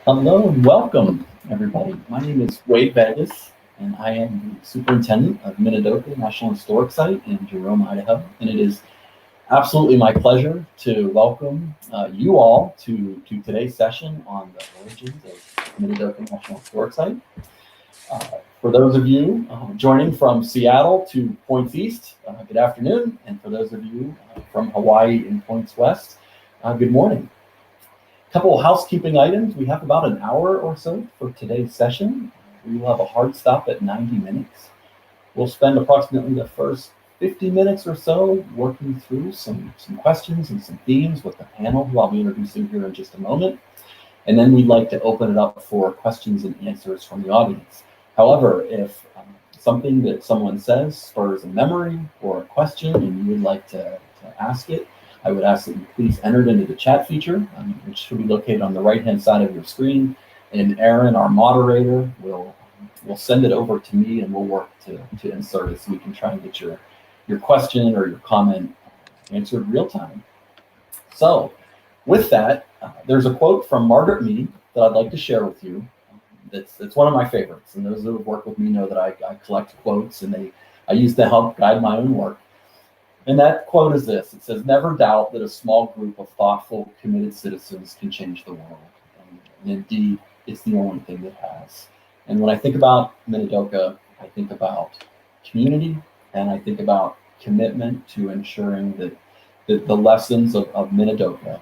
Hello and welcome, everybody. My name is Wade Vagias, and I am the Superintendent of Minidoka National Historic Site in Jerome, Idaho. And it is absolutely my pleasure to welcome you all to today's session on the origins of Minidoka National Historic Site. For those of you joining from Seattle to Points East, good afternoon. And for those of you from Hawaii and Points West, good morning. Couple of housekeeping items. We have about an hour or so for today's session. We will have a hard stop at 90 minutes. We'll spend approximately the first 50 minutes or so working through some questions and some themes with the panel, who I'll be introducing here in just a moment. And then we'd like to open it up for questions and answers from the audience. However, if something that someone says spurs a memory or a question and you would like to ask it, I would ask that you please enter it into the chat feature, which should be located on the right-hand side of your screen. And Aaron, our moderator, will send it over to me, and we'll work to insert it so we can try and get your question or your comment answered real time. So with that, there's a quote from Margaret Mead that I'd like to share with you. It's one of my favorites, and those who have worked with me know that I collect quotes, and I use to help guide my own work. And that quote is this. It says, "Never doubt that a small group of thoughtful, committed citizens can change the world." And indeed, it's the only thing that has. And when I think about Minidoka, I think about community, and I think about commitment to ensuring that the lessons of Minidoka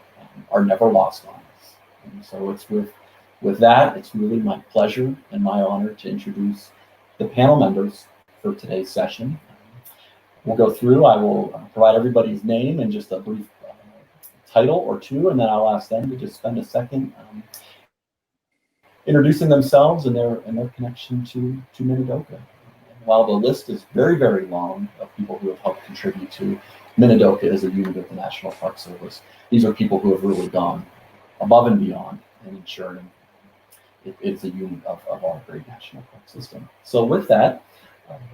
are never lost on us. And so it's with that, it's really my pleasure and my honor to introduce the panel members for today's session. We'll go through. I will provide everybody's name and just a brief title or two, and then I'll ask them to just spend a second introducing themselves and their connection to Minidoka. And while the list is very, very long of people who have helped contribute to Minidoka as a unit of the National Park Service, these are people who have really gone above and beyond in ensuring it's a unit of our great national park system. So with that,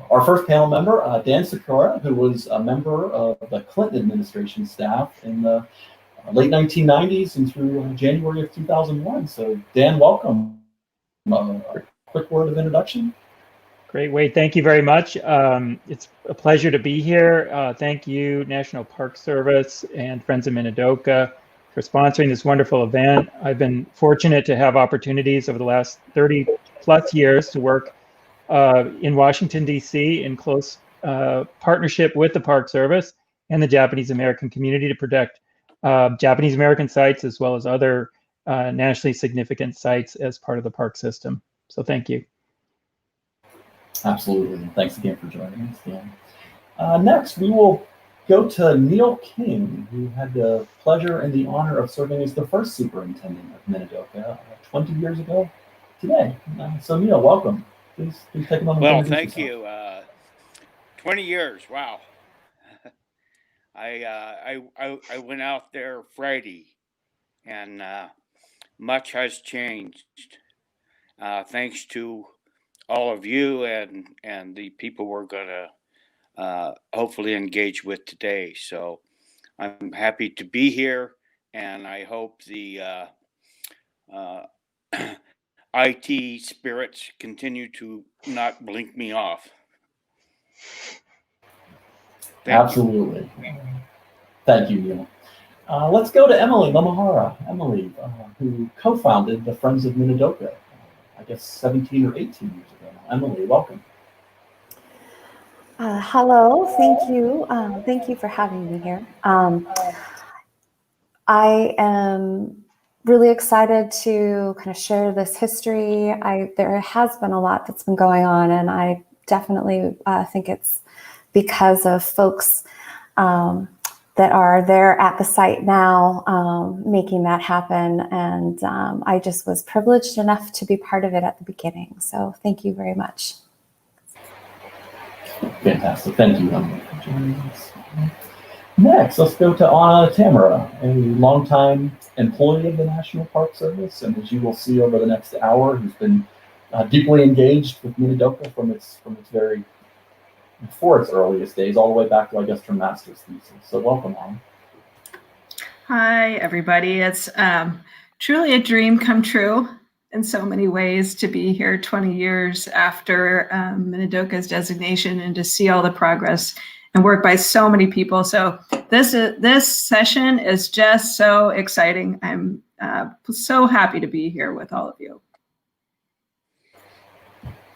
our first panel member, Dan Sakura, who was a member of the Clinton administration staff in the late 1990s and through January of 2001. So Dan, welcome. A quick word of introduction. Great, Wade. Thank you very much. It's a pleasure to be here. Thank you, National Park Service and Friends of Minidoka, for sponsoring this wonderful event. I've been fortunate to have opportunities over the last 30 plus years to work in Washington, D.C. in close partnership with the Park Service and the Japanese American community to protect Japanese American sites as well as other nationally significant sites as part of the park system. So thank you. Absolutely. Thanks again for joining us, Dan. Next, we will go to Neil King, who had the pleasure and the honor of serving as the first superintendent of Minidoka 20 years ago today. So Neil, welcome. Please take a moment. Well, thank you. 20 years, wow. I went out there Friday, and much has changed. Thanks to all of you and the people we're going to hopefully engage with today. So I'm happy to be here, and I hope the IT spirits continue to not blink me off. Absolutely. Thank you, Neil. Let's go to Emily Momohara. Emily, who co-founded the Friends of Minidoka, I guess 17 or 18 years ago. Emily, welcome. Hello, thank you. Thank you for having me here. I am really excited to kind of share this history. There has been a lot that's been going on, and I definitely think it's because of folks that are there at the site now making that happen. And I just was privileged enough to be part of it at the beginning. So thank you very much. Fantastic. Thank you, Emily, for joining us. Next, let's go to Tamura, a longtime employee of the National Park Service, and as you will see over the next hour, who's been deeply engaged with Minidoka from its before its earliest days, all the way back to, I guess, her master's thesis. So welcome, Anna. Hi, everybody. It's truly a dream come true in so many ways to be here 20 years after Minidoka's designation and to see all the progress and work by so many people. So this session is just so exciting. I'm so happy to be here with all of you.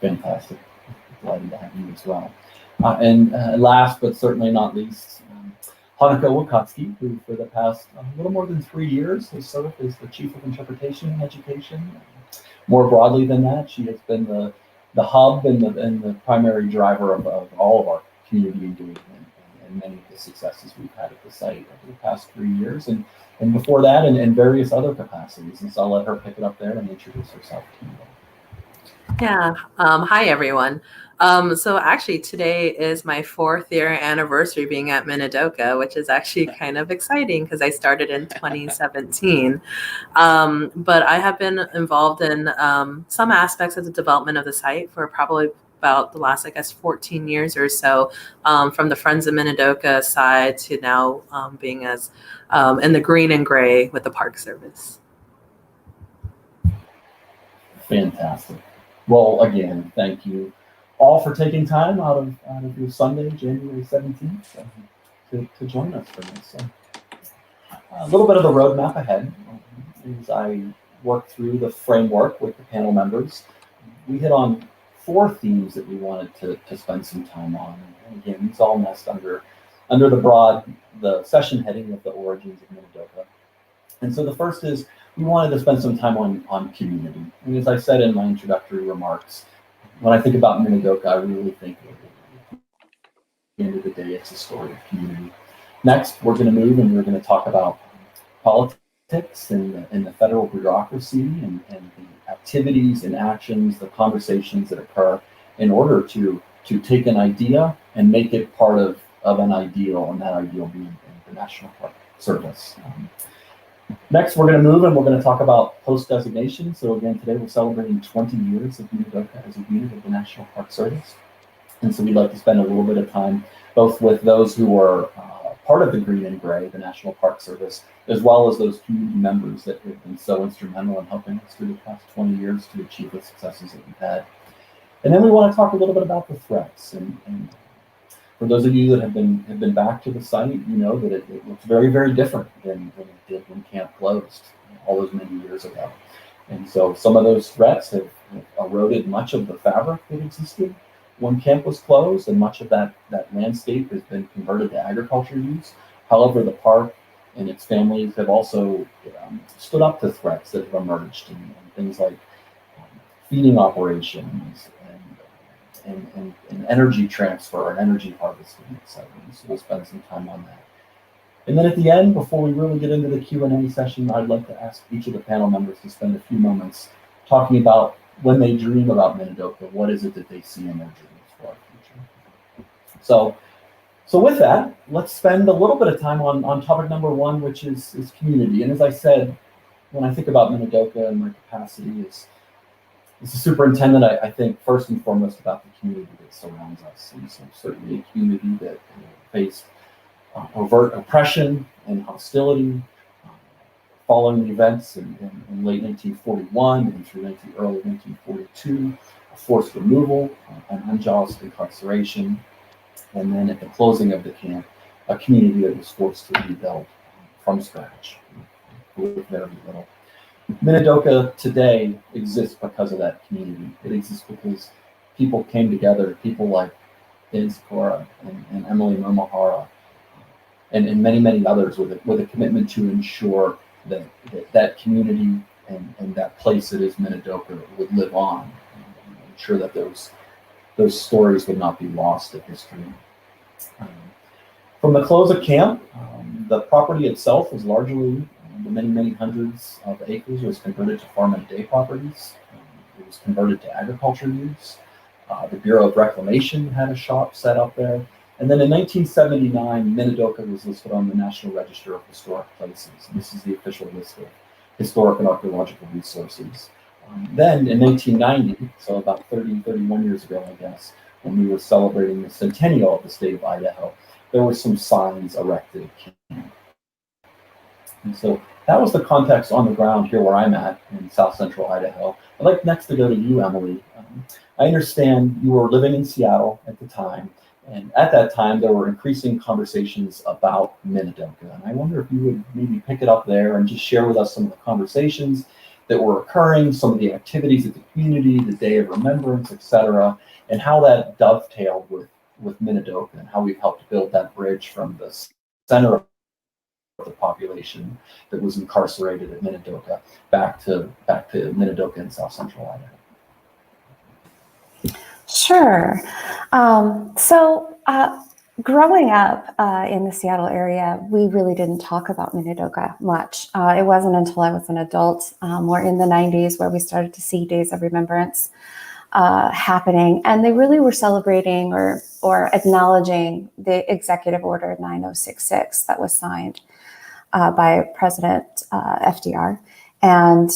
Fantastic. Delighted to have you as well. And last but certainly not least, Hanako Wakatsuki, who for the past little more than 3 years has served as the Chief of Interpretation and Education. More broadly than that, she has been the hub and the primary driver of all of our community engagement and many of the successes we've had at the site over the past 3 years. And before that, in various other capacities. And so I'll let her pick it up there and introduce herself to you. Yeah. Hi, everyone. So actually today is my 4th year anniversary being at Minidoka, which is actually kind of exciting because I started in 2017. But I have been involved in some aspects of the development of the site for probably about the last, I guess, 14 years or so, from the Friends of Minidoka side to now being as in the green and gray with the Park Service. Fantastic. Well, again, thank you all for taking time out of your Sunday, January 17th, to join us for this. So, a little bit of the roadmap ahead as I work through the framework with the panel members. We hit on 4 themes that we wanted to spend some time on. And again, these all nest under the session heading of the origins of Minidoka. And so the first is we wanted to spend some time on community. And as I said in my introductory remarks, when I think about Minidoka, I really think at the end of the day, it's a story of community. Next, we're going to move and we're going to talk about politics and the federal bureaucracy and the activities and actions, the conversations that occur in order to take an idea and make it part of an ideal, and that ideal being the National Park Service. Next, we're going to move and we're going to talk about post-designation. So again, today we're celebrating 20 years of Minidoka as a unit of the National Park Service. And so we'd like to spend a little bit of time both with those who are part of the Green and Gray, the National Park Service, as well as those community members that have been so instrumental in helping us through the past 20 years to achieve the successes that we've had. And then we want to talk a little bit about the threats. And for those of you that have been back to the site, you know that it looks very, very different than it did when camp closed all those many years ago. And so some of those threats have eroded much of the fabric that existed when camp was closed, and much of that landscape has been converted to agriculture use. However, the park and its families have also stood up to threats that have emerged, and things like feeding operations and energy transfer and energy harvesting, etc. So we'll spend some time on that. And then at the end, before we really get into the Q&A session, I'd like to ask each of the panel members to spend a few moments talking about when they dream about Minidoka, what is it that they see in their dreams for our future. So with that, let's spend a little bit of time on topic number 1, which is community. And as I said, when I think about Minidoka and my capacity as a superintendent, I think first and foremost about the community that surrounds us. And so certainly a community that faced overt oppression and hostility following the events in late 1941 and through early 1942, a forced removal, an unjust incarceration, and then at the closing of the camp, a community that was forced to rebuild from scratch with very little. Minidoka today exists because of that community. It exists because people came together, people like Sakura and Emily Momohara, and many, many others with a commitment to ensure that community and that place that is Minidoka would live on, and ensure that those stories would not be lost to history. From the close of camp, the property itself was largely, the many hundreds of acres was converted to farm and day properties. It was converted to agriculture use. The Bureau of Reclamation had a shop set up there. And then in 1979, Minidoka was listed on the National Register of Historic Places. And this is the official list of historic and archaeological resources. Then in 1990, so about 31 years ago, I guess, when we were celebrating the centennial of the state of Idaho, there were some signs erected at camp. And so that was the context on the ground here where I'm at in South Central Idaho. I'd like next to go to you, Emily. I understand you were living in Seattle at the time, and at that time there were increasing conversations about Minidoka. And I wonder if you would maybe pick it up there and just share with us some of the conversations that were occurring, some of the activities of the community, the Day of Remembrance, etc., and how that dovetailed with Minidoka and how we've helped build that bridge from the center of the population that was incarcerated at Minidoka back to Minidoka in South Central Idaho. Sure. Growing up in the Seattle area, we really didn't talk about Minidoka much. It wasn't until I was an adult, or in the 90s, where we started to see Days of Remembrance happening, and they really were celebrating or acknowledging the Executive Order 9066 that was signed by President FDR. And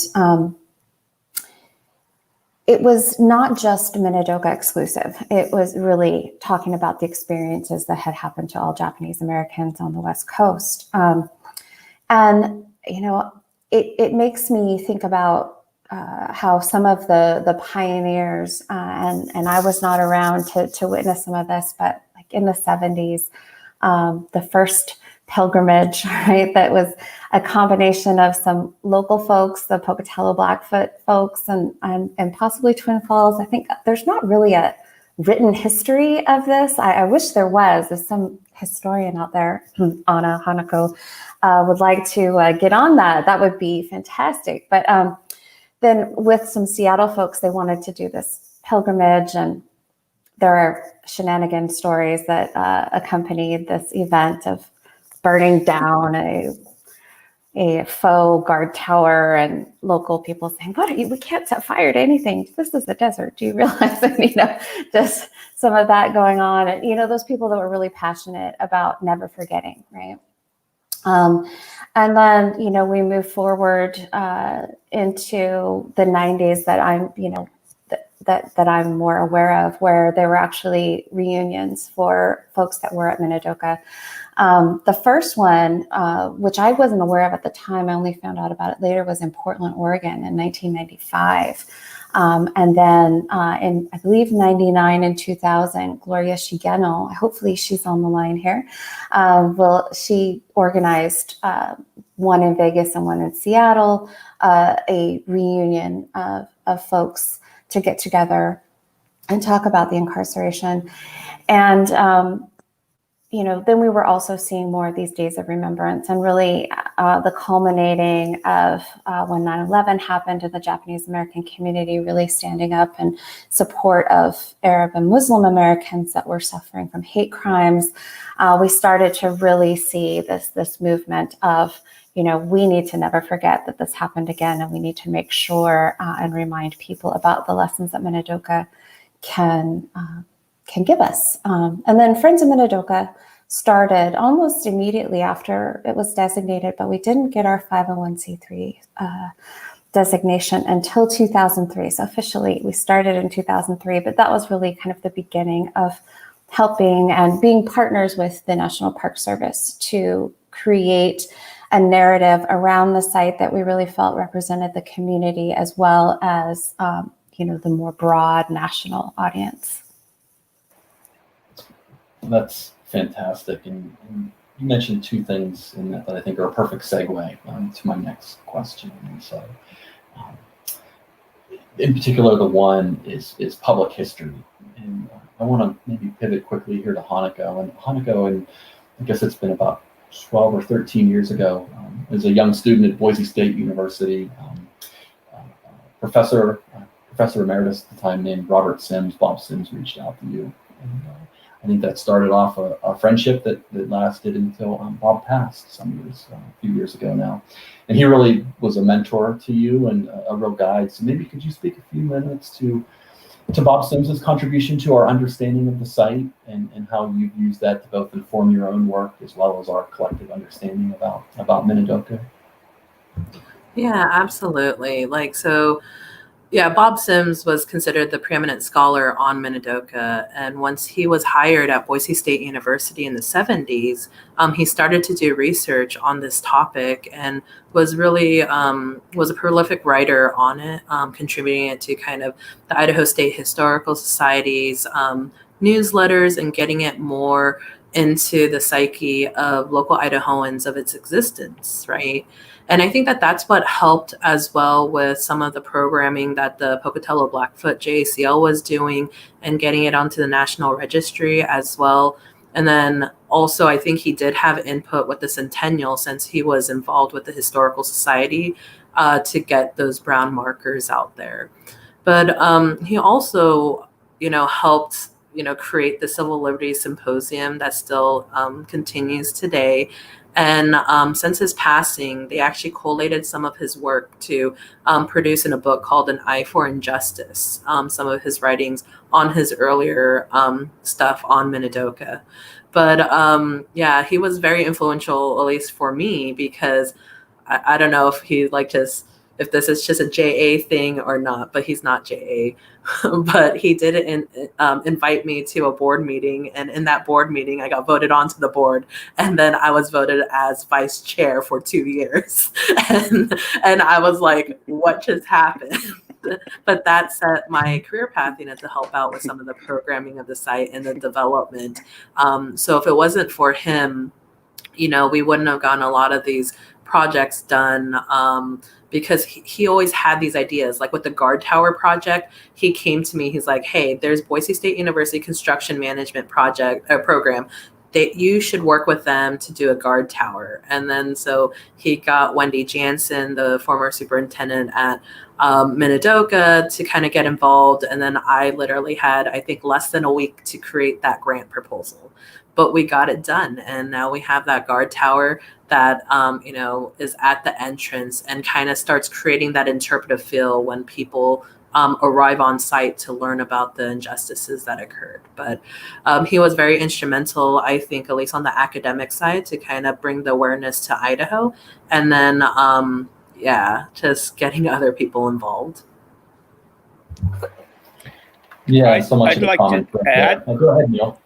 it was not just Minidoka exclusive. It was really talking about the experiences that had happened to all Japanese Americans on the West Coast. And, you know, it makes me think about how some of the pioneers, and I was not around to witness some of this, but like in the 70s, the first pilgrimage, right? That was a combination of some local folks, the Pocatello Blackfoot folks, and possibly Twin Falls. I think there's not really a written history of this. I wish there was. If some historian out there, Anna Hanako, would like to get on that, that would be fantastic. But then with some Seattle folks, they wanted to do this pilgrimage, and there are shenanigan stories that accompanied this event of burning down a faux guard tower, and local people saying, "What are you? We can't set fire to anything. This is the desert. Do you realize that?" You know, just some of that going on, and you know, those people that were really passionate about never forgetting, right? And then, you know, we move forward into the 90s that I'm, you know, that I'm more aware of, where there were actually reunions for folks that were at Minidoka. The first one, which I wasn't aware of at the time, I only found out about it later, was in Portland, Oregon in 1995. And then in, I believe, 99 and 2000, Gloria Shigeno, hopefully she's on the line here, she organized one in Vegas and one in Seattle, a reunion of folks to get together and talk about the incarceration. And you know, then we were also seeing more of these Days of Remembrance, and really the culminating of when 9/11 happened, and the Japanese American community really standing up in support of Arab and Muslim Americans that were suffering from hate crimes. We started to really see this movement of, you know, we need to never forget that this happened again, and we need to make sure and remind people about the lessons that Minidoka can give us. And then Friends of Minidoka started almost immediately after it was designated, but we didn't get our 501c3 designation until 2003. So officially we started in 2003, but that was really kind of the beginning of helping and being partners with the National Park Service to create a narrative around the site that we really felt represented the community, as well as, you know, the more broad national audience. That's fantastic. And you mentioned two things in that I think are a perfect segue to my next question. And so, in particular, the one is public history. And I want to maybe pivot quickly here to Hanako. And Hanako, and I guess it's been about 12 or 13 years ago, as a young student at Boise State University, Professor Emeritus at the time named Bob Sims, reached out to you. And I think that started off a friendship that lasted until Bob passed a few years ago now. And he really was a mentor to you and a real guide. So maybe could you speak a few minutes to Bob Sims's contribution to our understanding of the site, and how you've used that to both inform your own work as well as our collective understanding about Minidoka? Yeah, absolutely. Yeah, Bob Sims was considered the preeminent scholar on Minidoka. And once he was hired at Boise State University in the 70s, he started to do research on this topic and was really was a prolific writer on it, contributing it to kind of the Idaho State Historical Society's newsletters and getting it more into the psyche of local Idahoans of its existence, right? And I think that that's what helped as well with some of the programming that the Pocatello Blackfoot JACL was doing and getting it onto the National Registry as well. And then also, I think he did have input with the Centennial since he was involved with the Historical Society to get those brown markers out there. But he also, helped, create the Civil Liberties Symposium that still continues today. And since his passing, they actually collated some of his work to produce in a book called An Eye for Injustice, some of his writings on his earlier stuff on Minidoka. But yeah, he was very influential, at least for me, because I don't know if he if this is just a JA thing or not, but he's not JA. But he did invite me to a board meeting. And in that board meeting, I got voted onto the board. And then I was voted as vice chair for 2 years. And I was like, what just happened? But that set my career path to help out with some of the programming of the site and the development. So if it wasn't for him, we wouldn't have gotten a lot of these projects done, because he always had these ideas. Like with the guard tower project, he came to me, he's like, hey, there's Boise State University construction management program that you should work with them to do a guard tower. And then so he got Wendy Jansen, the former superintendent at Minidoka, to kind of get involved. And then I literally had, I think, less than a week to create that grant proposal. But we got it done. And now we have that guard tower that, is at the entrance and kind of starts creating that interpretive feel when people arrive on site to learn about the injustices that occurred. But he was very instrumental, I think, at least on the academic side, to kind of bring the awareness to Idaho. And then, just getting other people involved. Yeah, so much I'd like to add. Oh, go ahead, Neil.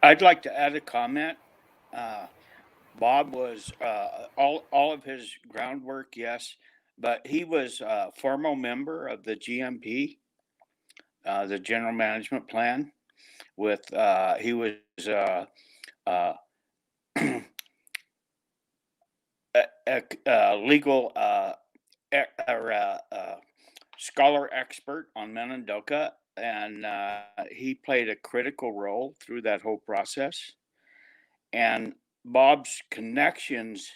I'd like to add a comment. Bob was all of his groundwork, yes, but he was a formal member of the GMP, the General Management Plan. With he was a legal scholar expert on Minidoka, and he played a critical role through that whole process. And Bob's connections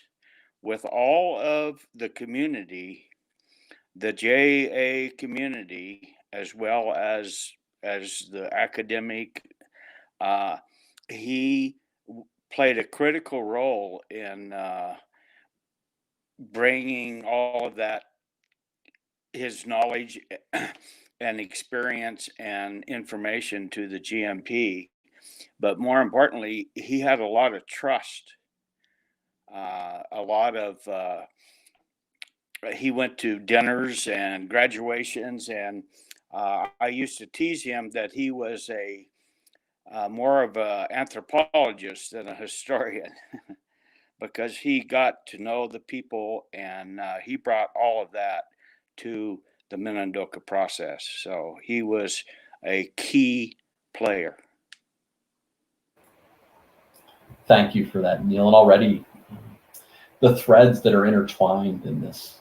with all of the community, the JA community, as well as the academic, he played a critical role in bringing all of that, his knowledge and experience and information to the GMP. But more importantly, he had a lot of trust. He went to dinners and graduations, and I used to tease him that he was more of an anthropologist than a historian, because he got to know the people, and he brought all of that to the Minidoka process. So he was a key player. Thank you for that, Neil. And already the threads that are intertwined in this,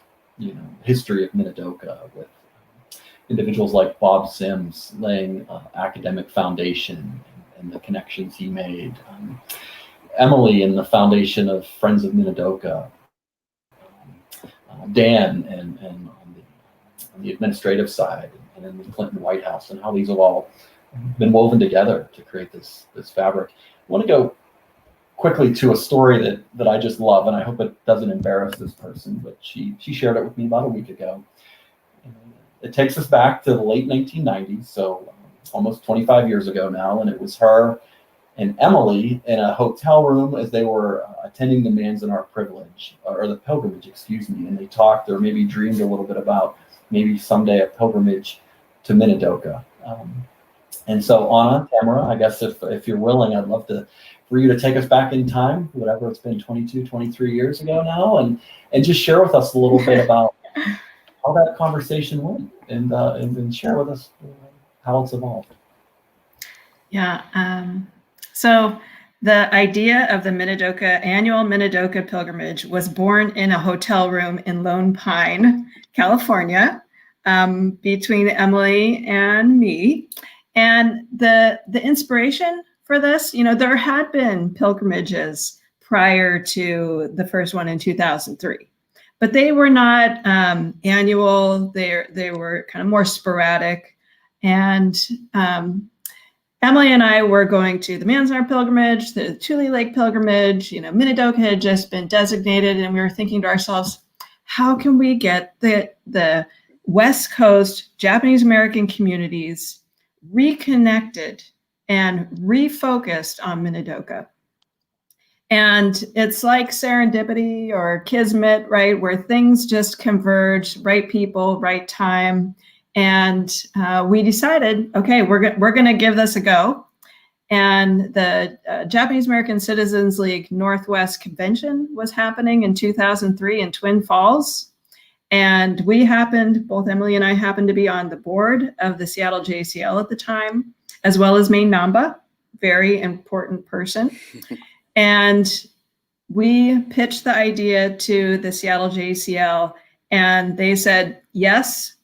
history of Minidoka, with individuals like Bob Sims laying academic foundation and the connections he made. Emily in the foundation of Friends of Minidoka. Dan and on the administrative side, and in the Clinton White House, and how these have all been woven together to create this fabric. I want to go quickly to a story that I just love, and I hope it doesn't embarrass this person, but she shared it with me about a week ago. It takes us back to the late 1990s, so almost 25 years ago now, and it was her and Emily in a hotel room as they were attending the Manzanar Pilgrimage, and they talked or maybe dreamed a little bit about maybe someday a pilgrimage to Minidoka. And so Anna, Tamura, I guess if you're willing, I'd love for you to take us back in time, whatever it's been, 22, 23 years ago now, and just share with us a little bit about how that conversation went, and share with us how it's evolved. Yeah. So the idea of the annual Minidoka pilgrimage was born in a hotel room in Lone Pine, California, between Emily and me. And the inspiration for this, there had been pilgrimages prior to the first one in 2003, but they were not annual. They were kind of more sporadic. And Emily and I were going to the Manzanar pilgrimage, the Tule Lake pilgrimage. Minidoka had just been designated, and we were thinking to ourselves, how can we get the West Coast Japanese American communities reconnected and refocused on Minidoka? And it's like serendipity or kismet, right? Where things just converge, right people, right time. And we decided, okay, we're going to give this a go. And the Japanese American Citizens League Northwest Convention was happening in 2003 in Twin Falls. And both Emily and I happened to be on the board of the Seattle JCL at the time, as well as Maine Namba, very important person. And we pitched the idea to the Seattle JCL, and they said, yes,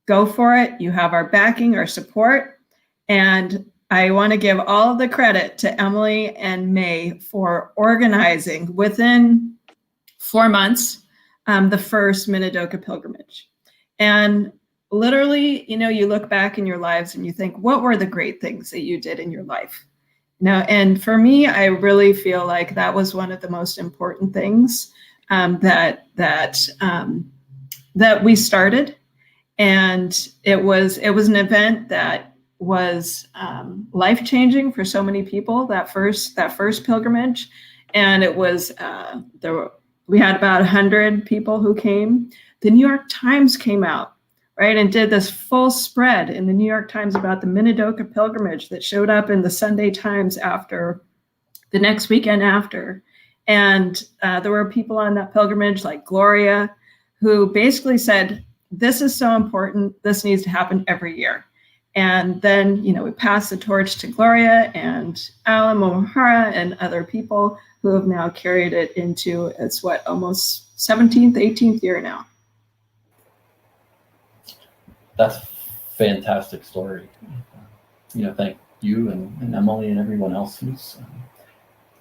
go for it. You have our backing, our support. And I want to give all of the credit to Emily and May for organizing within 4 months the first Minidoka pilgrimage. And literally, you look back in your lives and you think, what were the great things that you did in your life? And for me, I really feel like that was one of the most important things that we started. And it was an event that was life-changing for so many people, that first pilgrimage. And it was we had about 100 people who came. The New York Times came out, right, and did this full spread in the New York Times about the Minidoka pilgrimage that showed up in the Sunday Times after the next weekend after. And there were people on that pilgrimage like Gloria, who basically said, this is so important, this needs to happen every year. And then, we passed the torch to Gloria and Alan Momohara and other people who have now carried it into its almost 17th, 18th year now. That's a fantastic story. Thank you and Emily and everyone else who's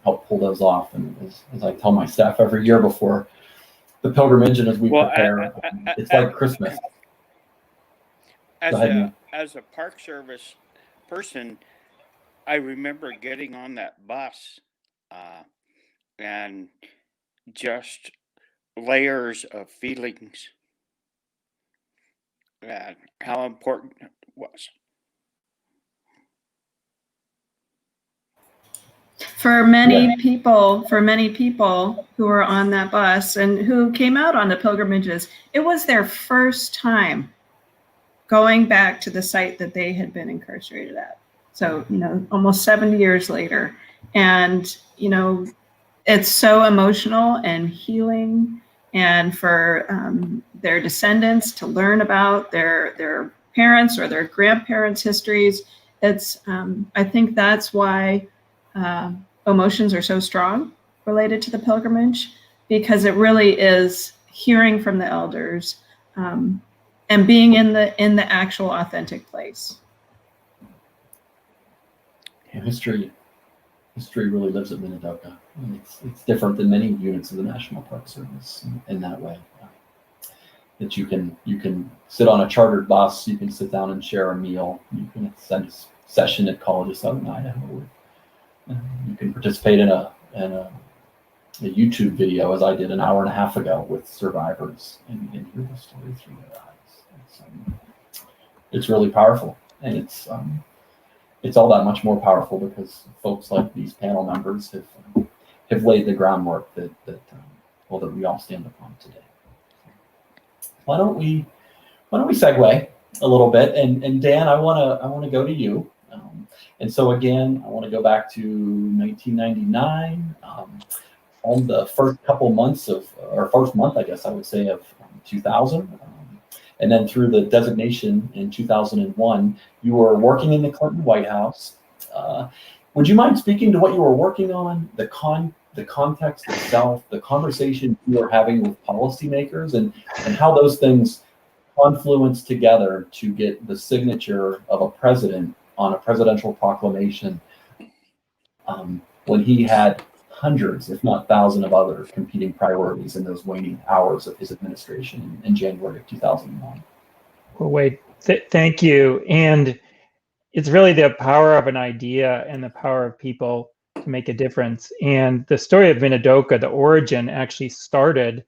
helped pull those off. And as I tell my staff every year before the pilgrimage and as we prepare, it's like Christmas. As a Park Service person, I remember getting on that bus and just layers of feelings and how important it was. For many people who were on that bus and who came out on the pilgrimages, it was their first time going back to the site that they had been incarcerated at. So, almost 70 years later. And, it's so emotional and healing, and for their descendants to learn about their parents or their grandparents' histories. It's, I think that's why emotions are so strong related to the pilgrimage, because it really is hearing from the elders and being in the actual authentic place. Yeah, history really lives at Minidoka. It's different than many units of the National Park Service in that way. That you can sit on a chartered bus, you can sit down and share a meal, you can attend a session at colleges out in Idaho. You can participate in a YouTube video, as I did an hour and a half ago, with survivors and hear the story through their eyes. It's really powerful, and it's all that much more powerful because folks like these panel members have laid the groundwork that we all stand upon today. Why don't we why don't we segue a little bit? And Dan, I wanna go to you. And so again, I want to go back to 1999. On the first couple months of, or first month, I guess I would say, of 2000. And then through the designation in 2001, you were working in the Clinton White House. Would you mind speaking to what you were working on, the context itself, the conversation you were having with policymakers, and how those things confluence together to get the signature of a president on a presidential proclamation when he had hundreds, if not thousands, of other competing priorities in those waning hours of his administration in January of 2001. Well, Wade, thank you. And it's really the power of an idea and the power of people to make a difference. And the story of Minidoka, the origin, actually started,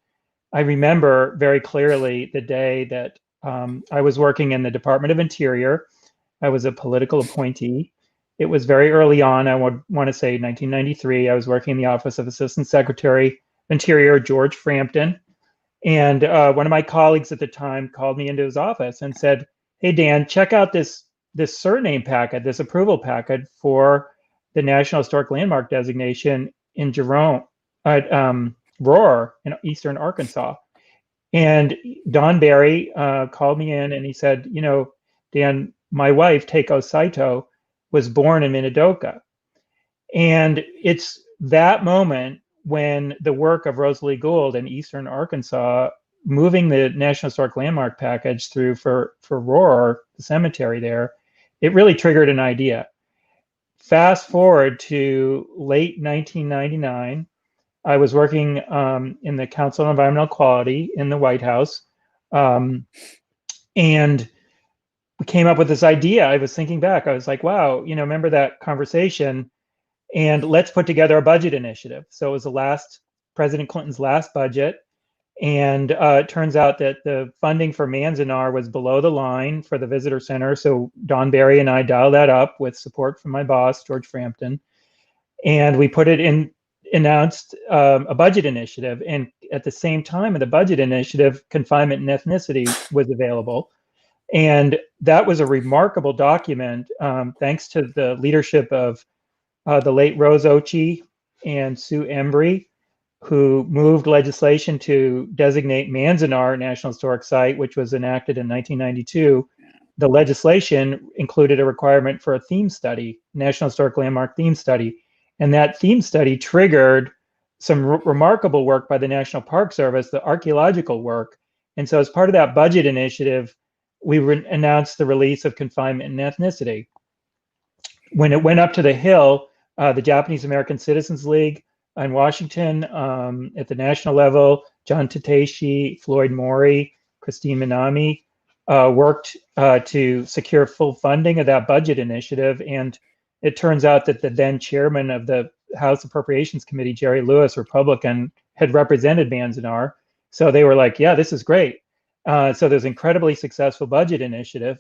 I remember very clearly the day that I was working in the Department of Interior. I was a political appointee. It was very early on. I would want to say 1993. I was working in the Office of Assistant Secretary of Interior, George Frampton. And one of my colleagues at the time called me into his office and said, "Hey, Dan, check out this surname packet, this approval packet for the National Historic Landmark designation in Jerome, Roar in eastern Arkansas." And Don Barry called me in and he said, "You know, Dan, my wife, Teiko Saito, was born in Minidoka." And it's that moment when the work of Rosalie Gould in eastern Arkansas, moving the National Historic Landmark package through for Roar, the cemetery there, it really triggered an idea. Fast forward to late 1999, I was working in the Council on Environmental Quality in the White House, and we came up with this idea. I was thinking back, I was like, wow, you know, remember that conversation? And let's put together a budget initiative. So it was President Clinton's last budget. And it turns out that the funding for Manzanar was below the line for the visitor center. So Don Barry and I dialed that up with support from my boss, George Frampton. And we announced a budget initiative. And at the same time of the budget initiative, confinement and ethnicity was available. And that was a remarkable document, thanks to the leadership of the late Rose Ochi and Sue Embry, who moved legislation to designate Manzanar National Historic Site, which was enacted in 1992. The legislation included a requirement for a theme study, National Historic Landmark theme study. And that theme study triggered some remarkable work by the National Park Service, the archaeological work. And so as part of that budget initiative, we announced the release of confinement and ethnicity. When it went up to the Hill, the Japanese American Citizens League in Washington, at the national level, John Tateshi, Floyd Morey, Christine Minami worked to secure full funding of that budget initiative. And it turns out that the then chairman of the House Appropriations Committee, Jerry Lewis, Republican, had represented Manzanar. So they were like, yeah, this is great. So there's incredibly successful budget initiative.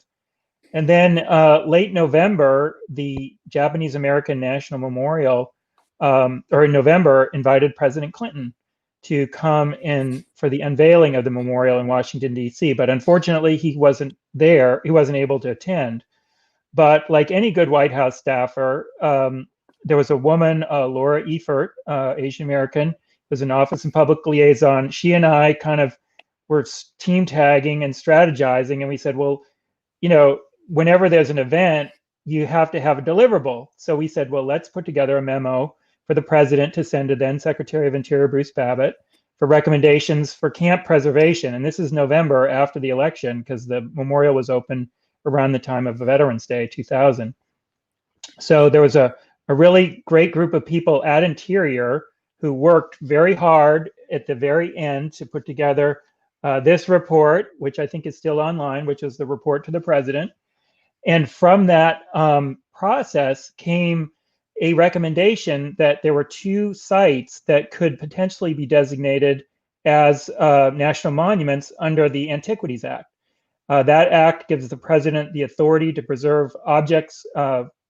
And then late November, the Japanese American National Memorial, or in November, invited President Clinton to come in for the unveiling of the memorial in Washington, D.C. But unfortunately, he wasn't there. He wasn't able to attend. But like any good White House staffer, there was a woman, Laura Efert, Asian American, was an office and public liaison. She and I kind of were team tagging and strategizing. And we said, well, you know, whenever there's an event, you have to have a deliverable. So we said, well, let's put together a memo for the president to send to then Secretary of Interior Bruce Babbitt for recommendations for camp preservation. And this is November after the election, because the memorial was open around the time of Veterans Day 2000. So there was a really great group of people at Interior who worked very hard at the very end to put together this report, which I think is still online, which is the report to the president. And from that process came a recommendation that there were 2 sites that could potentially be designated as national monuments under the Antiquities Act. That act gives the president the authority to preserve objects,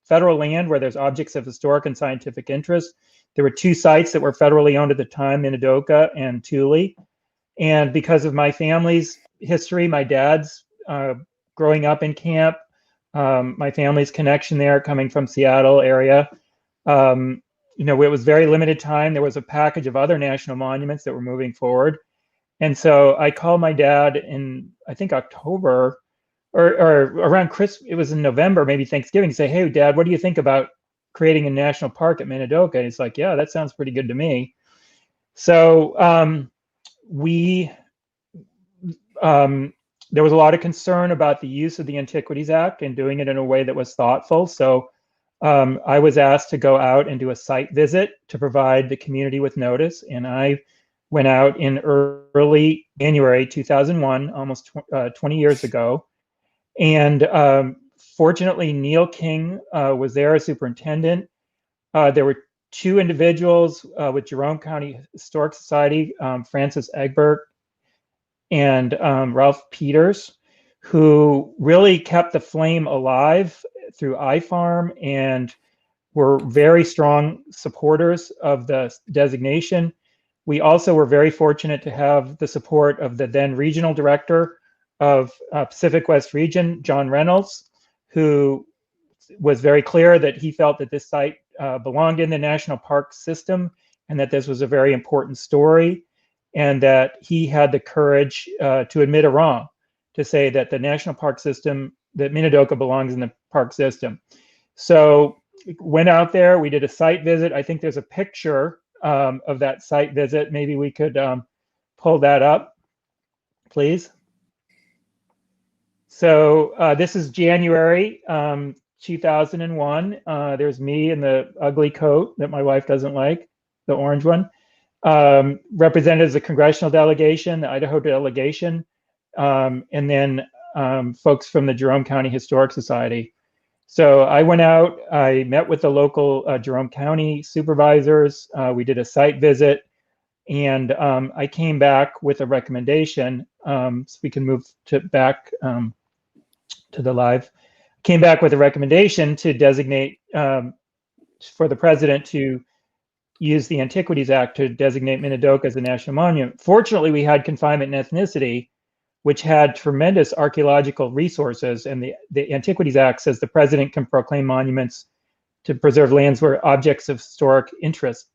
federal land where there's objects of historic and scientific interest. There were 2 sites that were federally owned at the time, Minidoka and Thule. And because of my family's history, my dad's growing up in camp, my family's connection there coming from Seattle area. You know, it was very limited time. There was a package of other national monuments that were moving forward. And so I called my dad in, I think, October or around Christmas. It was in November, maybe Thanksgiving, say, hey, Dad, what do you think about creating a national park at Minidoka? And he's like, yeah, that sounds pretty good to me. So there was a lot of concern about the use of the Antiquities Act and doing it in a way that was thoughtful. So I was asked to go out and do a site visit to provide the community with notice. And I went out in early January 2001, almost 20 years ago. And fortunately, Neil King was there as superintendent. There were two individuals with Jerome County Historic Society, Francis Egbert and Ralph Peters, who really kept the flame alive through iFarm and were very strong supporters of the designation. We also were very fortunate to have the support of the then regional director of Pacific West Region, John Reynolds, who was very clear that he felt that this site belonged in the national park system and that this was a very important story, and that he had the courage to admit a wrong, to say that the national park system, that Minidoka belongs in the park system. So went out there, we did a site visit. I think there's a picture of that site visit. Maybe we could pull that up, please. So this is January 2001. There's me in the ugly coat that my wife doesn't like, the orange one. Represented as a congressional delegation, the Idaho delegation, and then folks from the Jerome County Historic Society. So I went out, I met with the local Jerome County supervisors. We did a site visit, and I came back with a recommendation. So we can move back to the live. Came back with a recommendation to designate for the president to use the Antiquities Act to designate Minidoka as a national monument. Fortunately, we had confinement and ethnicity, which had tremendous archaeological resources, and the Antiquities Act says the president can proclaim monuments to preserve lands where objects of historic interest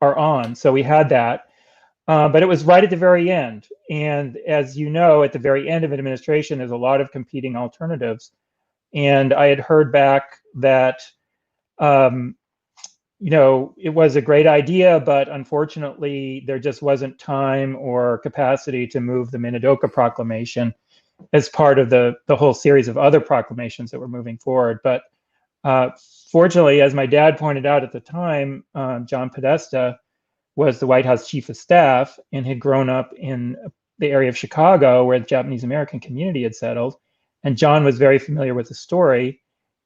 are on. So we had that, but it was right at the very end. And as you know, at the very end of administration, there's a lot of competing alternatives. And I had heard back that you know, it was a great idea, but unfortunately, there just wasn't time or capacity to move the Minidoka proclamation as part of the whole series of other proclamations that were moving forward. But fortunately, as my dad pointed out at the time, John Podesta was the White House chief of staff and had grown up in the area of Chicago where the Japanese American community had settled. And John was very familiar with the story.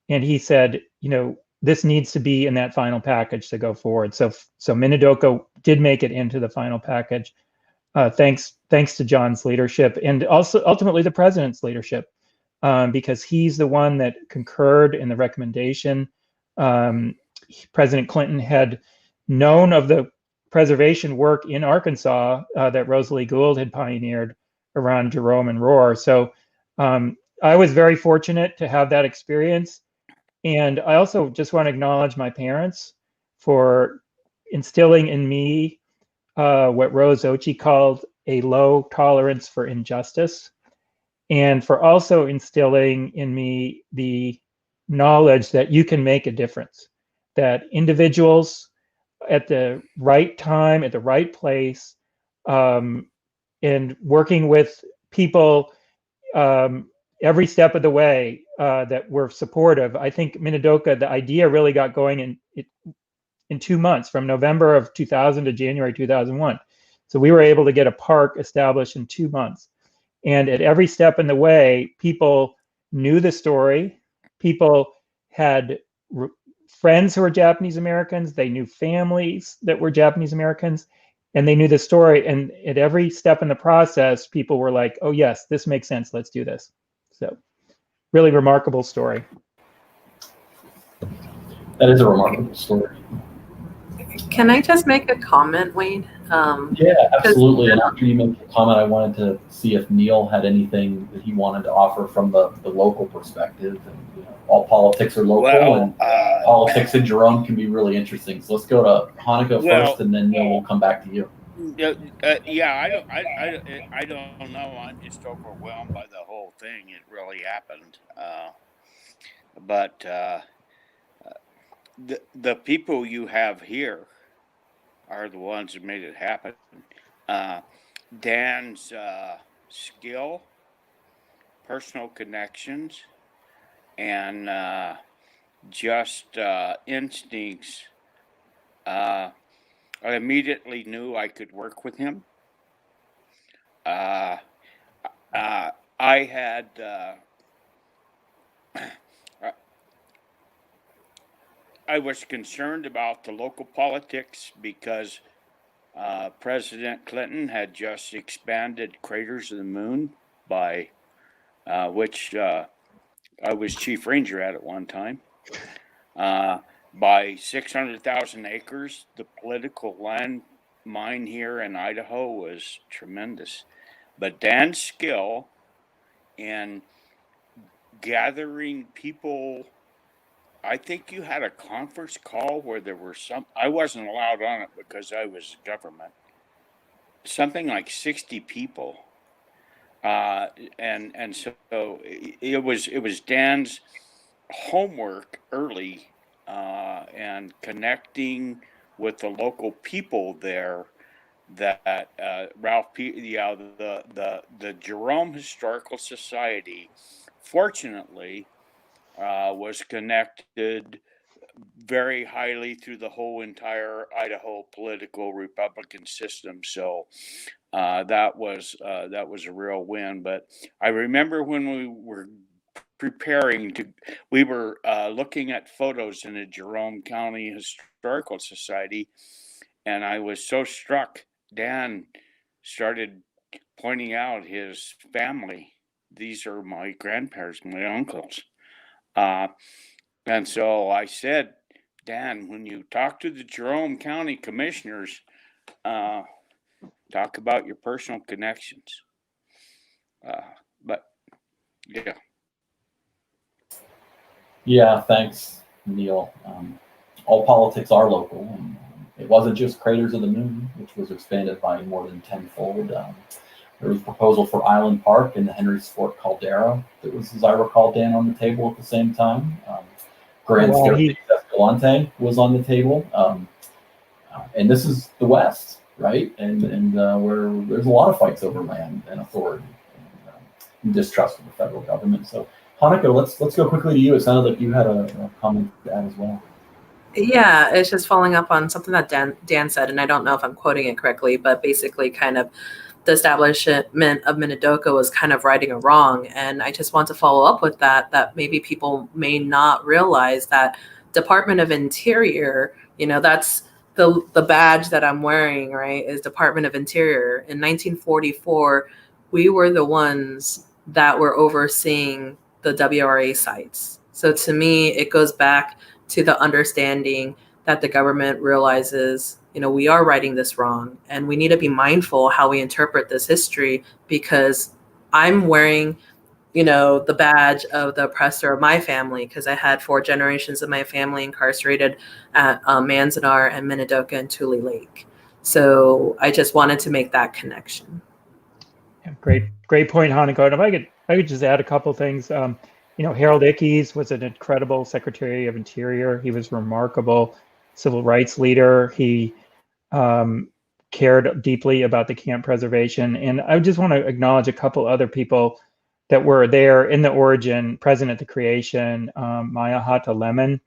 And he said, you know, this needs to be in that final package to go forward. So Minidoka did make it into the final package, thanks to John's leadership and also ultimately the president's leadership, because he's the one that concurred in the recommendation. President Clinton had known of the preservation work in Arkansas that Rosalie Gould had pioneered around Jerome and Roar. So I was very fortunate to have that experience. And I also just want to acknowledge my parents for instilling in me what Rose Ochi called a low tolerance for injustice, and for also instilling in me the knowledge that you can make a difference, that individuals at the right time, at the right place, and working with people every step of the way that were supportive. I think Minidoka, the idea really got going in 2 months, from November of 2000 to January 2001. So we were able to get a park established in 2 months. And at every step in the way, people knew the story. People had friends who were Japanese Americans. They knew families that were Japanese Americans, and they knew the story. And at every step in the process, people were like, oh yes, this makes sense, let's do this. So really remarkable story. That is a remarkable story. Can I just make a comment, Wade? Yeah, absolutely. And after you make your comment, I wanted to see if Neil had anything that he wanted to offer from the local perspective. And all politics are local, and politics in Jerome can be really interesting. So let's go to Hanako first, and then Neil will come back to you. Yeah, I don't know. I'm just overwhelmed by the whole thing. It really happened. But the people you have here are the ones that made it happen. Dan's skill, personal connections, and just instincts. I immediately knew I could work with him. I had I was concerned about the local politics because President Clinton had just expanded Craters of the Moon, by which I was chief ranger at one time, by 600,000 acres. The political land mine here in Idaho was tremendous. But Dan's skill in gathering people, I think you had a conference call where there were I wasn't allowed on it because I was government, something like 60 people. And so it was Dan's homework early, and connecting with the local people there, that the Jerome Historical Society, fortunately, was connected very highly through the whole entire Idaho political Republican system. So that was a real win. But I remember when we were we were looking at photos in the Jerome County Historical Society, and I was so struck. Dan started pointing out his family. These are my grandparents, my uncles. And so I said, Dan, when you talk to the Jerome County commissioners, talk about your personal connections. But yeah. Yeah, thanks, Neil. All politics are local. And it wasn't just Craters of the Moon, which was expanded by more than tenfold. There was a proposal for Island Park and the Henry's Fort Caldera that was, as I recall, Dan, on the table at the same time. Grand Staircase Escalante was on the table. And this is the West, right? And where there's a lot of fights over land and authority and distrust of the federal government. So, Hanako, let's go quickly to you. It sounded like you had a comment to add as well. Yeah, it's just following up on something that Dan said, and I don't know if I'm quoting it correctly, but basically kind of the establishment of Minidoka was kind of righting a wrong. And I just want to follow up with that maybe people may not realize that Department of Interior, that's the badge that I'm wearing, right, is Department of Interior. In 1944, we were the ones that were overseeing the WRA sites. So to me, it goes back to the understanding that the government realizes, we are righting this wrong, and we need to be mindful how we interpret this history, because I'm wearing, the badge of the oppressor of my family, because I had 4 generations of my family incarcerated at Manzanar and Minidoka and Tule Lake. So I just wanted to make that connection. Yeah, great point, Hanako. And if I could just add a couple things. Harold Ickes was an incredible Secretary of Interior. He was remarkable civil rights leader. He cared deeply about the camp preservation. And I just want to acknowledge a couple other people that were there in the origin, present at the creation. Maya Hata Lemon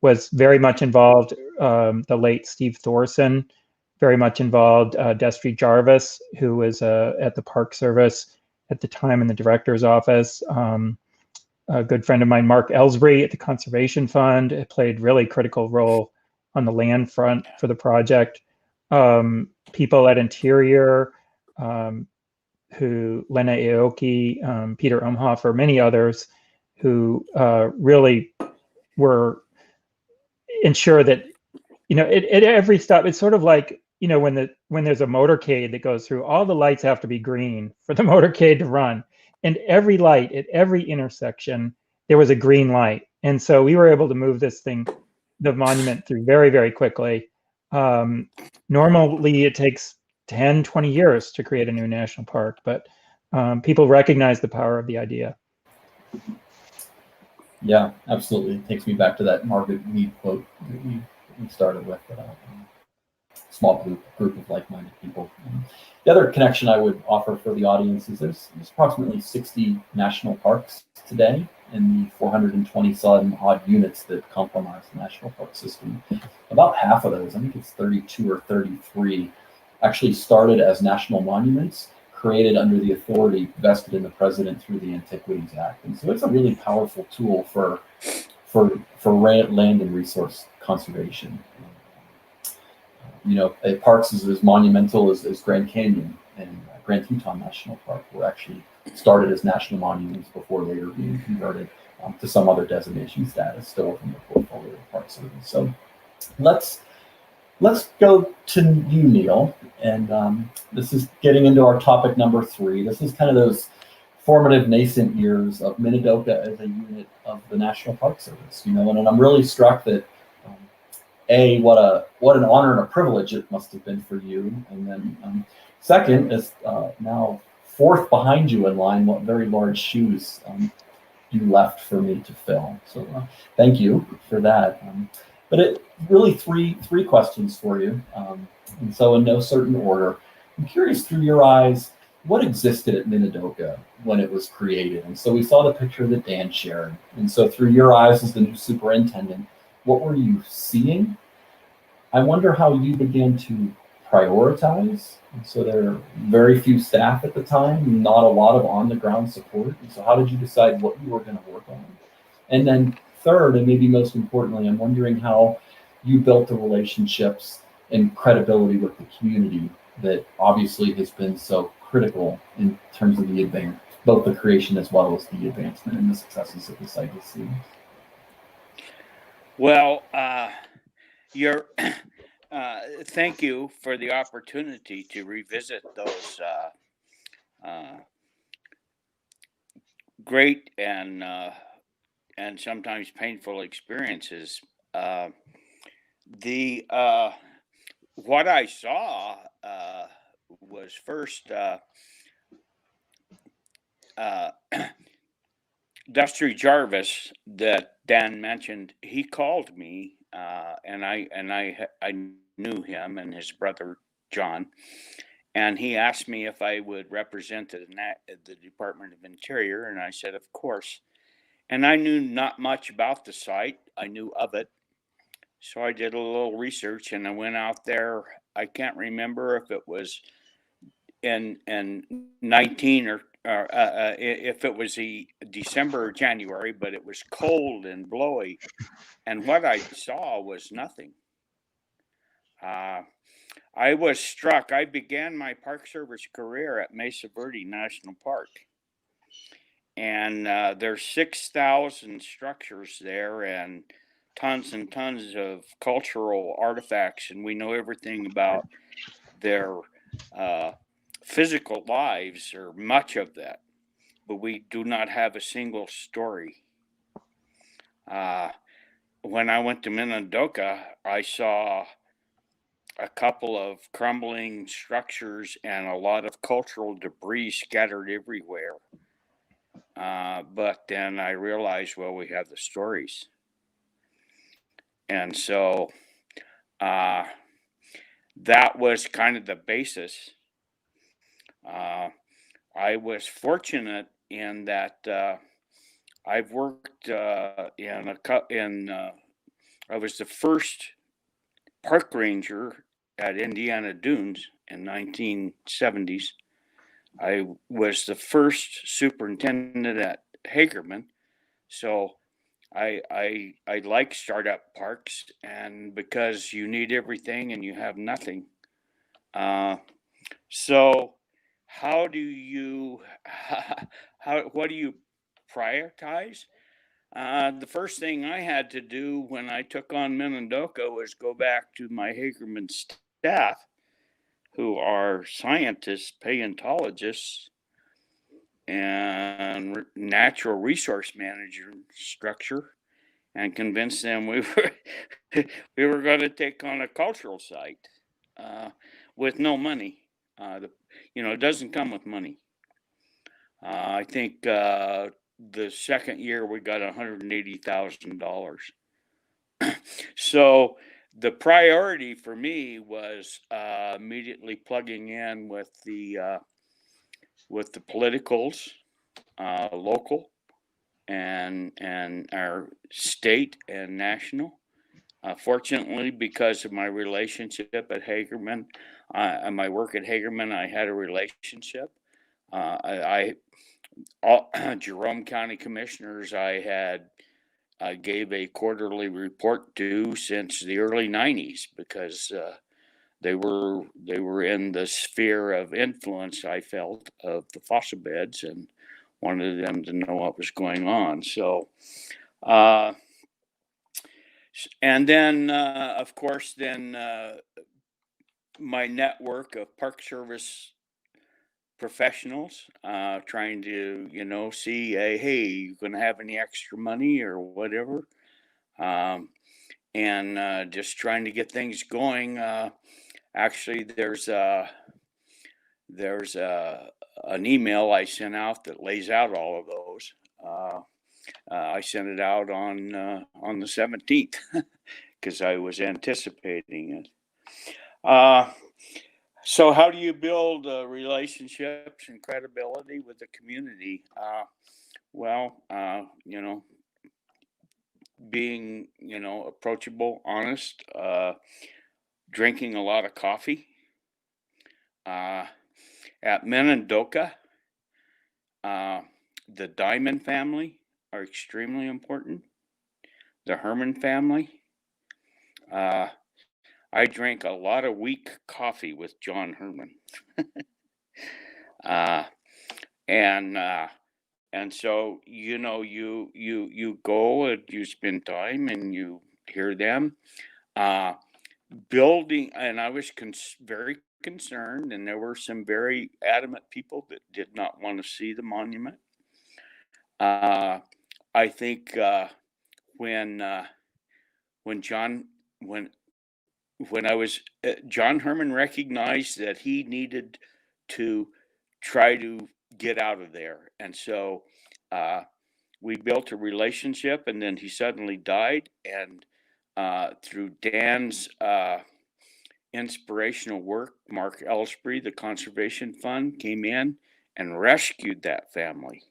was very much involved. The late Steve Thorson, very much involved. Destry Jarvis, who was at the Park Service at the time in the director's office. A good friend of mine, Mark Ellsbury at the Conservation Fund, played really critical role on the land front for the project. People at Interior, who Lena Aoki, Peter Umhofer, many others, who really were ensure that at every stop. It's sort of like when there's a motorcade that goes through, all the lights have to be green for the motorcade to run. And every light at every intersection, there was a green light. And so we were able to move the monument through very, very quickly. Normally it takes 10, 20 years to create a new national park, but people recognize the power of the idea. Yeah, absolutely. It takes me back to that Margaret Mead quote that we started with. Small group of like-minded people. The other connection I would offer for the audience is there's approximately 60 national parks today in the 420 some odd units that comprise the national park system. About half of those, I think it's 32 or 33, actually started as national monuments created under the authority vested in the president through the Antiquities Act. And so it's a really powerful tool for land and resource conservation. Parks is as monumental as Grand Canyon and Grand Teton National Park were actually started as national monuments before later being converted to some other designation status still within the portfolio of Park Service. So let's go to you, Neil. And this is getting into our topic number 3. This is kind of those formative nascent years of Minidoka as a unit of the National Park Service. And I'm really struck that what an honor and a privilege it must have been for you. And then second is now fourth behind you in line, what very large shoes you left for me to fill. So thank you for that. But it really three questions for you. And so in no certain order, I'm curious through your eyes, what existed at Minidoka when it was created? And so we saw the picture that Dan shared. And so through your eyes as the new superintendent, what were you seeing? I wonder how you began to prioritize. And so there are very few staff at the time, not a lot of on-the-ground support. And so how did you decide what you were going to work on? And then third, and maybe most importantly, I'm wondering how you built the relationships and credibility with the community that obviously has been so critical in terms of the advance, both the creation as well as the advancement and the successes that the site has seen. Well, thank you for the opportunity to revisit those great and sometimes painful experiences. What I saw was first Dusty Jarvis that Dan mentioned. He called me, and I knew him and his brother John, and he asked me if I would represent the Department of Interior, and I said of course. And I knew not much about the site. I knew of it, so I did a little research, and I went out there. I can't remember if it was in 19 or if it was the December or January, but it was cold and blowy, and what I saw was nothing. I was struck. I began my Park Service career at Mesa Verde National Park, and there's 6,000 structures there and tons of cultural artifacts, and we know everything about their physical lives, or much of that, but we do not have a single story. When I went to Minidoka, I saw a couple of crumbling structures and a lot of cultural debris scattered everywhere. But then I realized, well, we have the stories. And so that was kind of the basis. I was fortunate in that I've worked I was the first park ranger at Indiana Dunes in 1970s. I was the first superintendent at Hagerman. So I like startup parks, and because you need everything and you have nothing. So what do you prioritize? The first thing I had to do when I took on Minidoka was go back to my Hagerman staff who are scientists, paleontologists, and natural resource manager structure, and convinced them we were going to take on a cultural site with no money. It doesn't come with money. I think the second year we got $180,000. So the priority for me was immediately plugging in with the politicals, local and our state and national. Fortunately, because of my relationship at Hagerman, and my work at Hagerman, I had a relationship. Jerome County Commissioners, I gave a quarterly report to since the early '90s because they were in the sphere of influence, I felt, of the fossil beds, and wanted them to know what was going on. So, and then, of course, my network of Park Service professionals, trying to, see, hey, you gonna have any extra money or whatever, and just trying to get things going. Actually, there's an email I sent out that lays out all of those. I sent it out on the 17th because I was anticipating it. So how do you build relationships and credibility with the community? Being, approachable, honest, drinking a lot of coffee. At Minidoka, the Diamond family are extremely important. The Herman family. I drank a lot of weak coffee with John Herman. And so, you go and you spend time and you hear them. Building, and I was very concerned, and there were some very adamant people that did not want to see the monument. I think when John Herman recognized that he needed to try to get out of there, and so we built a relationship, and then he suddenly died, and through Dan's inspirational work, Mark Ellsbury, the Conservation Fund, came in and rescued that family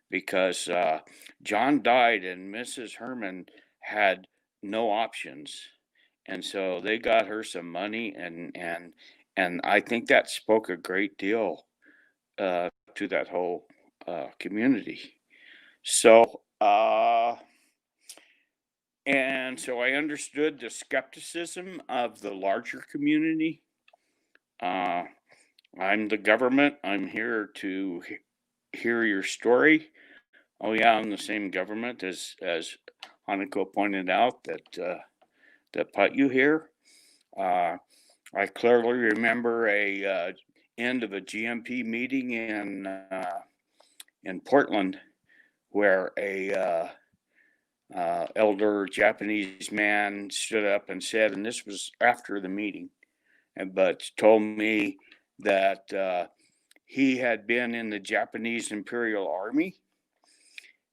because John died and Mrs. Herman had no options, and so they got her some money, and I think that spoke a great deal to that whole community. So. And so I understood the skepticism of the larger community. I'm the government. I'm here to hear your story. Oh yeah, I'm the same government as Hanako pointed out that put you here. I clearly remember a end of a GMP meeting in Portland where a elder Japanese man stood up and said, and this was after the meeting, but told me that he had been in the Japanese Imperial Army.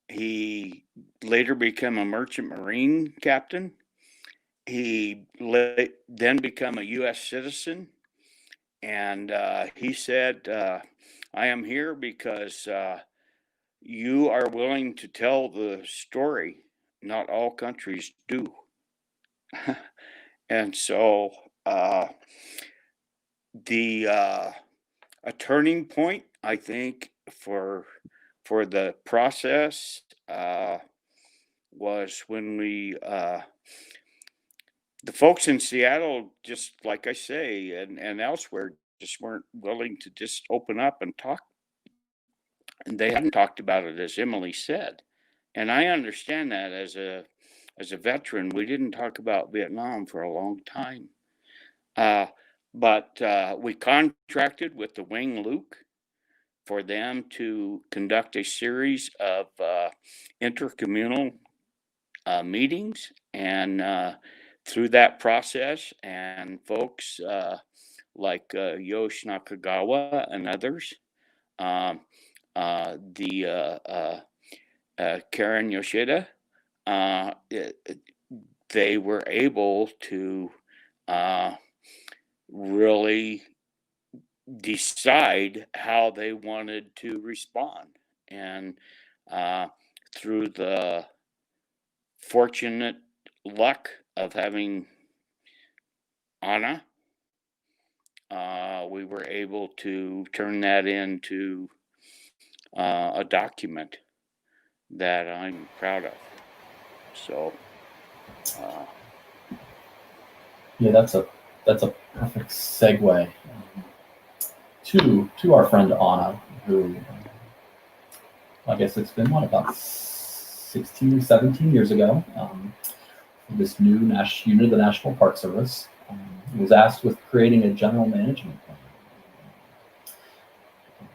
He later became a merchant marine captain. He then became a U.S. citizen. And he said, I am here because you are willing to tell the story. Not all countries do. And so a turning point, I think, for the process was when the folks in Seattle, just like I say, and elsewhere, just weren't willing to just open up and talk. And they hadn't talked about it, as Emily said. And I understand that as a veteran, we didn't talk about Vietnam for a long time. But we contracted with the Wing Luke for them to conduct a series of intercommunal meetings, and through that process, and folks like Yosh Nakagawa and others, Karen Yoshida, they were able to really decide how they wanted to respond. And through the fortunate luck of having Anna, we were able to turn that into a document that I'm proud of. So, Yeah, that's a perfect segue to our friend Anna, who I guess it's been about 16 or 17 years ago. This new unit of the National Park Service was asked with creating a general management plan.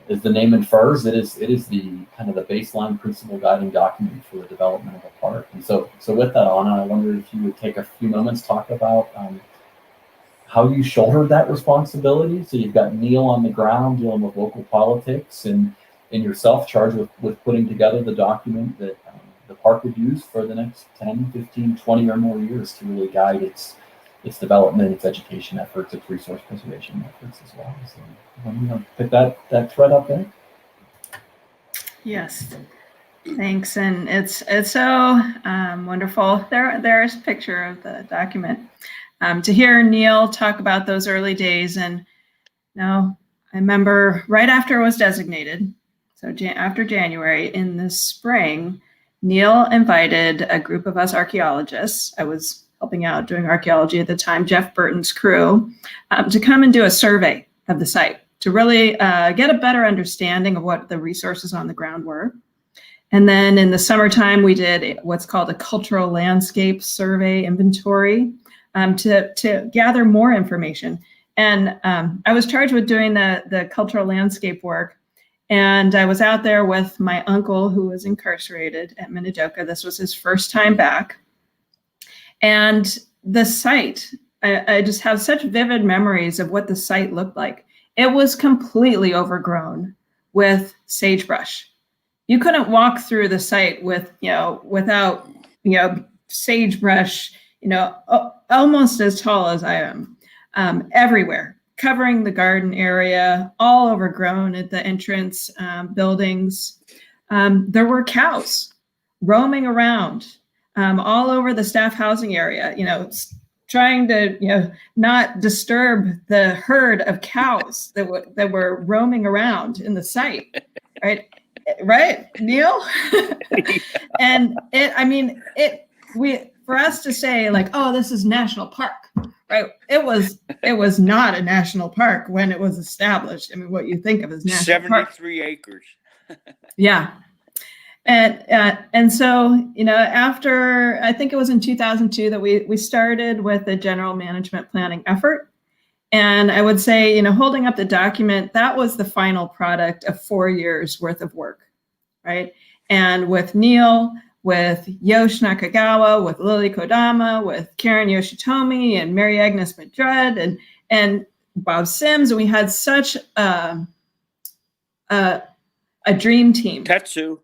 As the name infers, it is the kind of the baseline principle guiding document for the development of a park. And so with that, Anna, I wondered if you would take a few moments to talk about how you shouldered that responsibility. So you've got Neil on the ground dealing with local politics, and yourself charged with putting together the document that the park would use for the next 10, 15, 20 or more years to really guide its development, its education efforts, its resource preservation efforts as well. So you know, pick that thread up there. Yes, thanks. And it's so wonderful. There's a picture of the document. To hear Neil talk about those early days, and I remember right after it was designated, so after January, in the spring, Neil invited a group of us archaeologists. I was helping out doing archaeology at the time, Jeff Burton's crew, to come and do a survey of the site to really get a better understanding of what the resources on the ground were. And then in the summertime, we did what's called a cultural landscape survey inventory to gather more information. And I was charged with doing the cultural landscape work. And I was out there with my uncle, who was incarcerated at Minidoka. This was his first time back. And the site, I just have such vivid memories of what the site looked like. It was completely overgrown with sagebrush. You couldn't walk through the site without sagebrush, almost as tall as I am, everywhere, covering the garden area, all overgrown at the entrance buildings. There were cows roaming around all over the staff housing area, trying to not disturb the herd of cows that were roaming around in the site, right, Neil? And for us to say like, oh, this is national park, right? It was not a national park when it was established. I mean, what you think of as national 73 park. acres. Yeah. And so, after, I think it was in 2002 that we started with the general management planning effort. And I would say, holding up the document, that was the final product of 4 years worth of work, right? And with Neil, with Yosh Nakagawa, with Lily Kodama, with Karen Yoshitomi and Mary Agnes Madrid and Bob Sims, and we had such a dream team. Tetsu.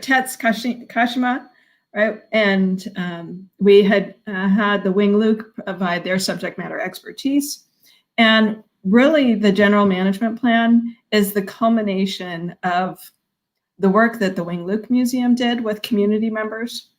Tets Kashima, right? And we had had the Wing Luke provide their subject matter expertise. And really the general management plan is the culmination of the work that the Wing Luke Museum did with community members,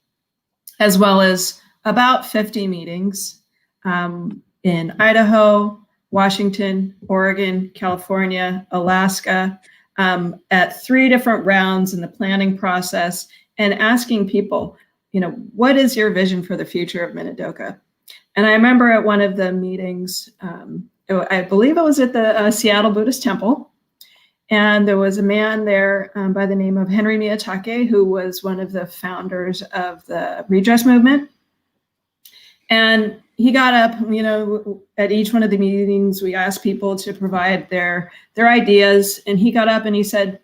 as well as about 50 meetings in Idaho, Washington, Oregon, California, Alaska, at 3 different rounds in the planning process, and asking people, what is your vision for the future of Minidoka? And I remember at one of the meetings, I believe it was at the Seattle Buddhist Temple, and there was a man there by the name of Henry Miyatake, who was one of the founders of the redress movement. And he got up, at each one of the meetings, we asked people to provide their ideas, and he got up and he said,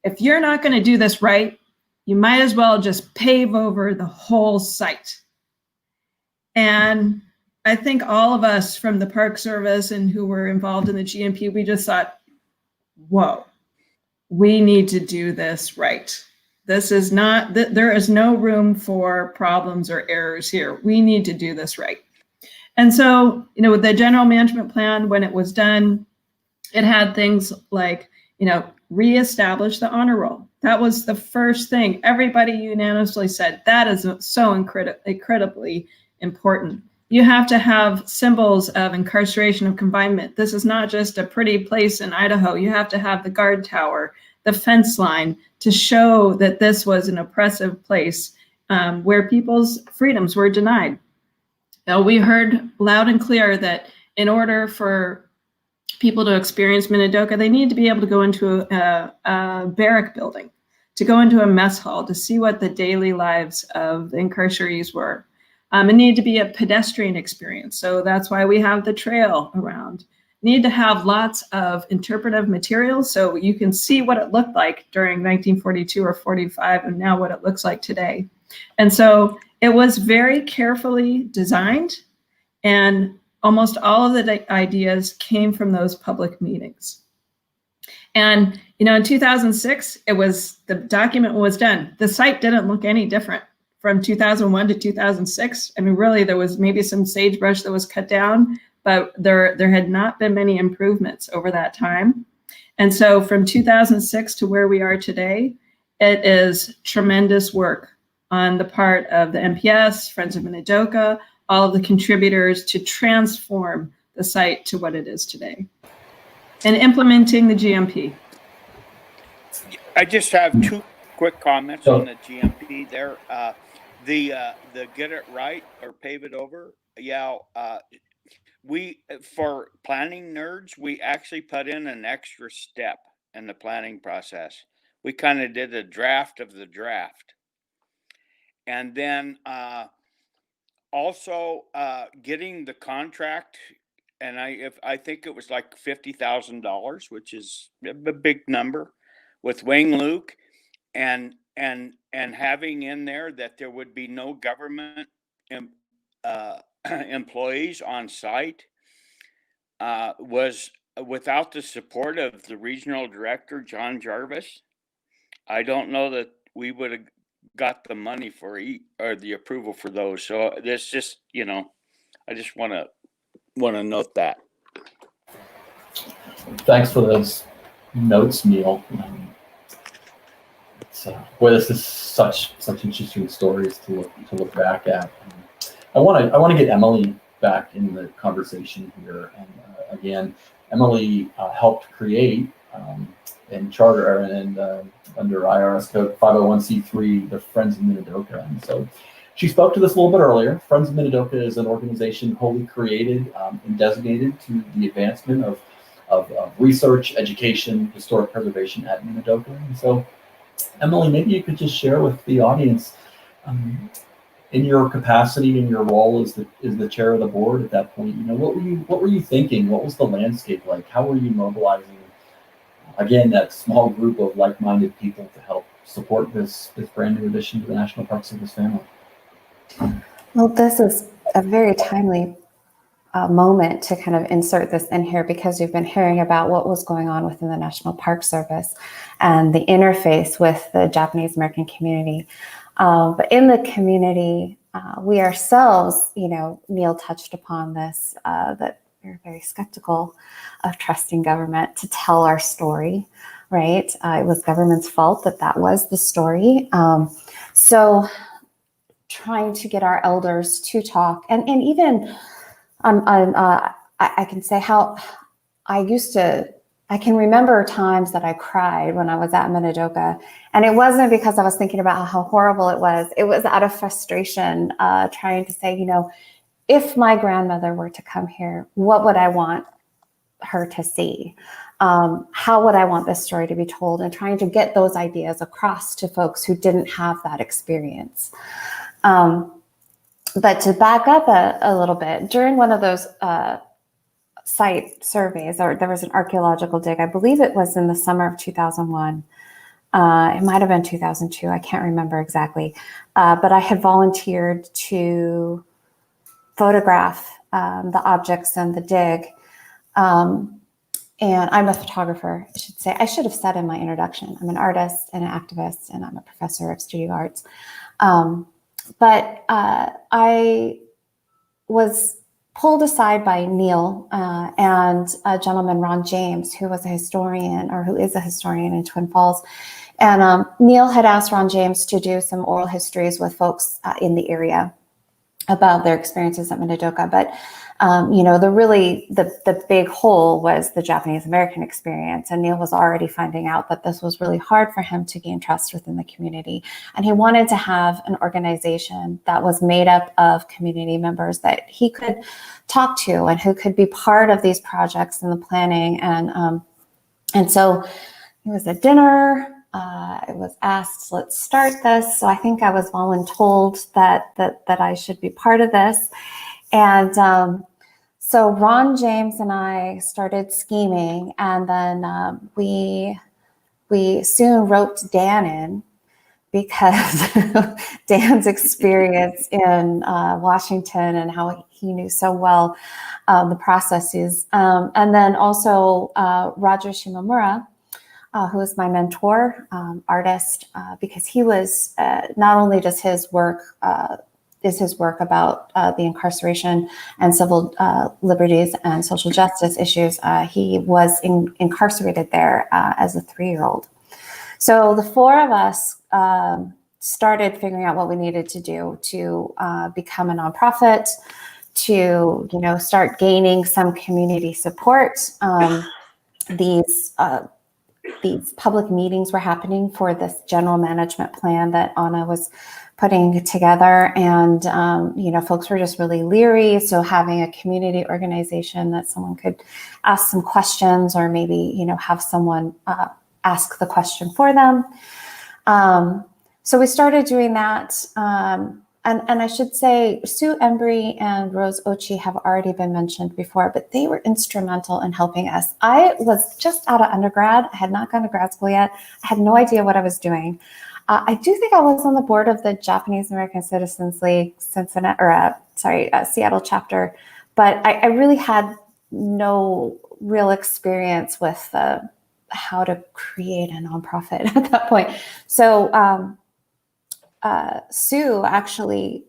if you're not going to do this right, you might as well just pave over the whole site. And I think all of us from the Park Service and who were involved in the GMP, we just thought, whoa, we need to do this right. This is not, there is no room for problems or errors here. We need to do this right. And so, with the general management plan, when it was done, it had things like, reestablish the honor roll. That was the first thing. Everybody unanimously said that is so incredibly important. You have to have symbols of incarceration, of confinement. This is not just a pretty place in Idaho. You have to have the guard tower, the fence line, to show that this was an oppressive place where people's freedoms were denied. Now, we heard loud and clear that in order for people to experience Minidoka, they need to be able to go into a barrack building, to go into a mess hall, to see what the daily lives of the incarcerees were. It needed to be a pedestrian experience. So that's why we have the trail around. Need to have lots of interpretive materials so you can see what it looked like during 1942 or 45 and now what it looks like today. And so it was very carefully designed, and almost all of the ideas came from those public meetings. And in 2006, the document was done. The site didn't look any different from 2001 to 2006. I mean, really, there was maybe some sagebrush that was cut down, but there had not been many improvements over that time. And so from 2006 to where we are today, it is tremendous work on the part of the MPS, Friends of Minidoka, all of the contributors to transform the site to what it is today, and implementing the GMP. I just have two quick comments on the GMP there. The get it right or pave it over. Yeah, we, for planning nerds, we actually put in an extra step in the planning process. We kind of did a draft of the draft. And then also getting the contract, and I think it was like $50,000, which is a big number, with Wayne Luke, and having in there that there would be no government employees on site, was without the support of the regional director, John Jarvis. I don't know that we would have got the money or the approval for those. So this just, I just want to note that. Thanks for those notes, Neil. Boy, this is such interesting stories to look back at. I want to get Emily back in the conversation here. And again, Emily helped create and charter and under IRS code 501c3 the Friends of Minidoka. And so she spoke to this a little bit earlier. Friends of Minidoka is an organization wholly created and designated to the advancement of research, education, historic preservation at Minidoka. And so, Emily, maybe you could just share with the audience, in your capacity, in your role as the chair of the board at that point, what were you thinking? What was the landscape like? How were you mobilizing, again, that small group of like-minded people to help support this brand new addition to the National Park Service family? Well, this is a very timely moment to kind of insert this in here, because we've been hearing about what was going on within the National Park Service and the interface with the Japanese American community. But in the community, we ourselves, Neil touched upon this, that we're very skeptical of trusting government to tell our story, right? It was government's fault that was the story. So trying to get our elders to talk, and even I can say how I can remember times that I cried when I was at Minidoka, and it wasn't because I was thinking about how horrible it was. It was out of frustration, trying to say, if my grandmother were to come here, what would I want her to see? How would I want this story to be told? And trying to get those ideas across to folks who didn't have that experience. But to back up a little bit, during one of those site surveys, or there was an archaeological dig, I believe it was in the summer of 2001. It might have been 2002, I can't remember exactly. But I had volunteered to photograph the objects in the dig. And I'm a photographer, I should say. I should have said in my introduction, I'm an artist and an activist, and I'm a professor of studio arts. But I was pulled aside by Neil and a gentleman, Ron James, who was a historian, or who is a historian in Twin Falls. And Neil had asked Ron James to do some oral histories with folks in the area about their experiences at Minidoka. But the big hole was the Japanese American experience. And Neil was already finding out that this was really hard for him to gain trust within the community. And he wanted to have an organization that was made up of community members that he could talk to and who could be part of these projects and the planning. And so it was a dinner. I was asked, let's start this. So I think I was voluntold that I should be part of this. And so Ron James and I started scheming, and then we soon roped Dan in, because Dan's experience in Washington and how he knew so well the processes. And then also Roger Shimomura, who is my mentor, artist, because he was not only just his work about the incarceration and civil liberties and social justice issues. He was incarcerated there as a 3-year-old. So the four of us started figuring out what we needed to do to become a nonprofit, to start gaining some community support. These public meetings were happening for this general management plan that Anna was putting together, and folks were just really leery. So having a community organization that someone could ask some questions, or maybe have someone ask the question for them. So we started doing that. And I should say, Sue Embry and Rose Ochi have already been mentioned before, but they were instrumental in helping us. I was just out of undergrad. I had not gone to grad school yet. I had no idea what I was doing. I do think I was on the board of the Japanese American Citizens League Seattle chapter, but I really had no real experience with how to create a nonprofit at that point. So Sue actually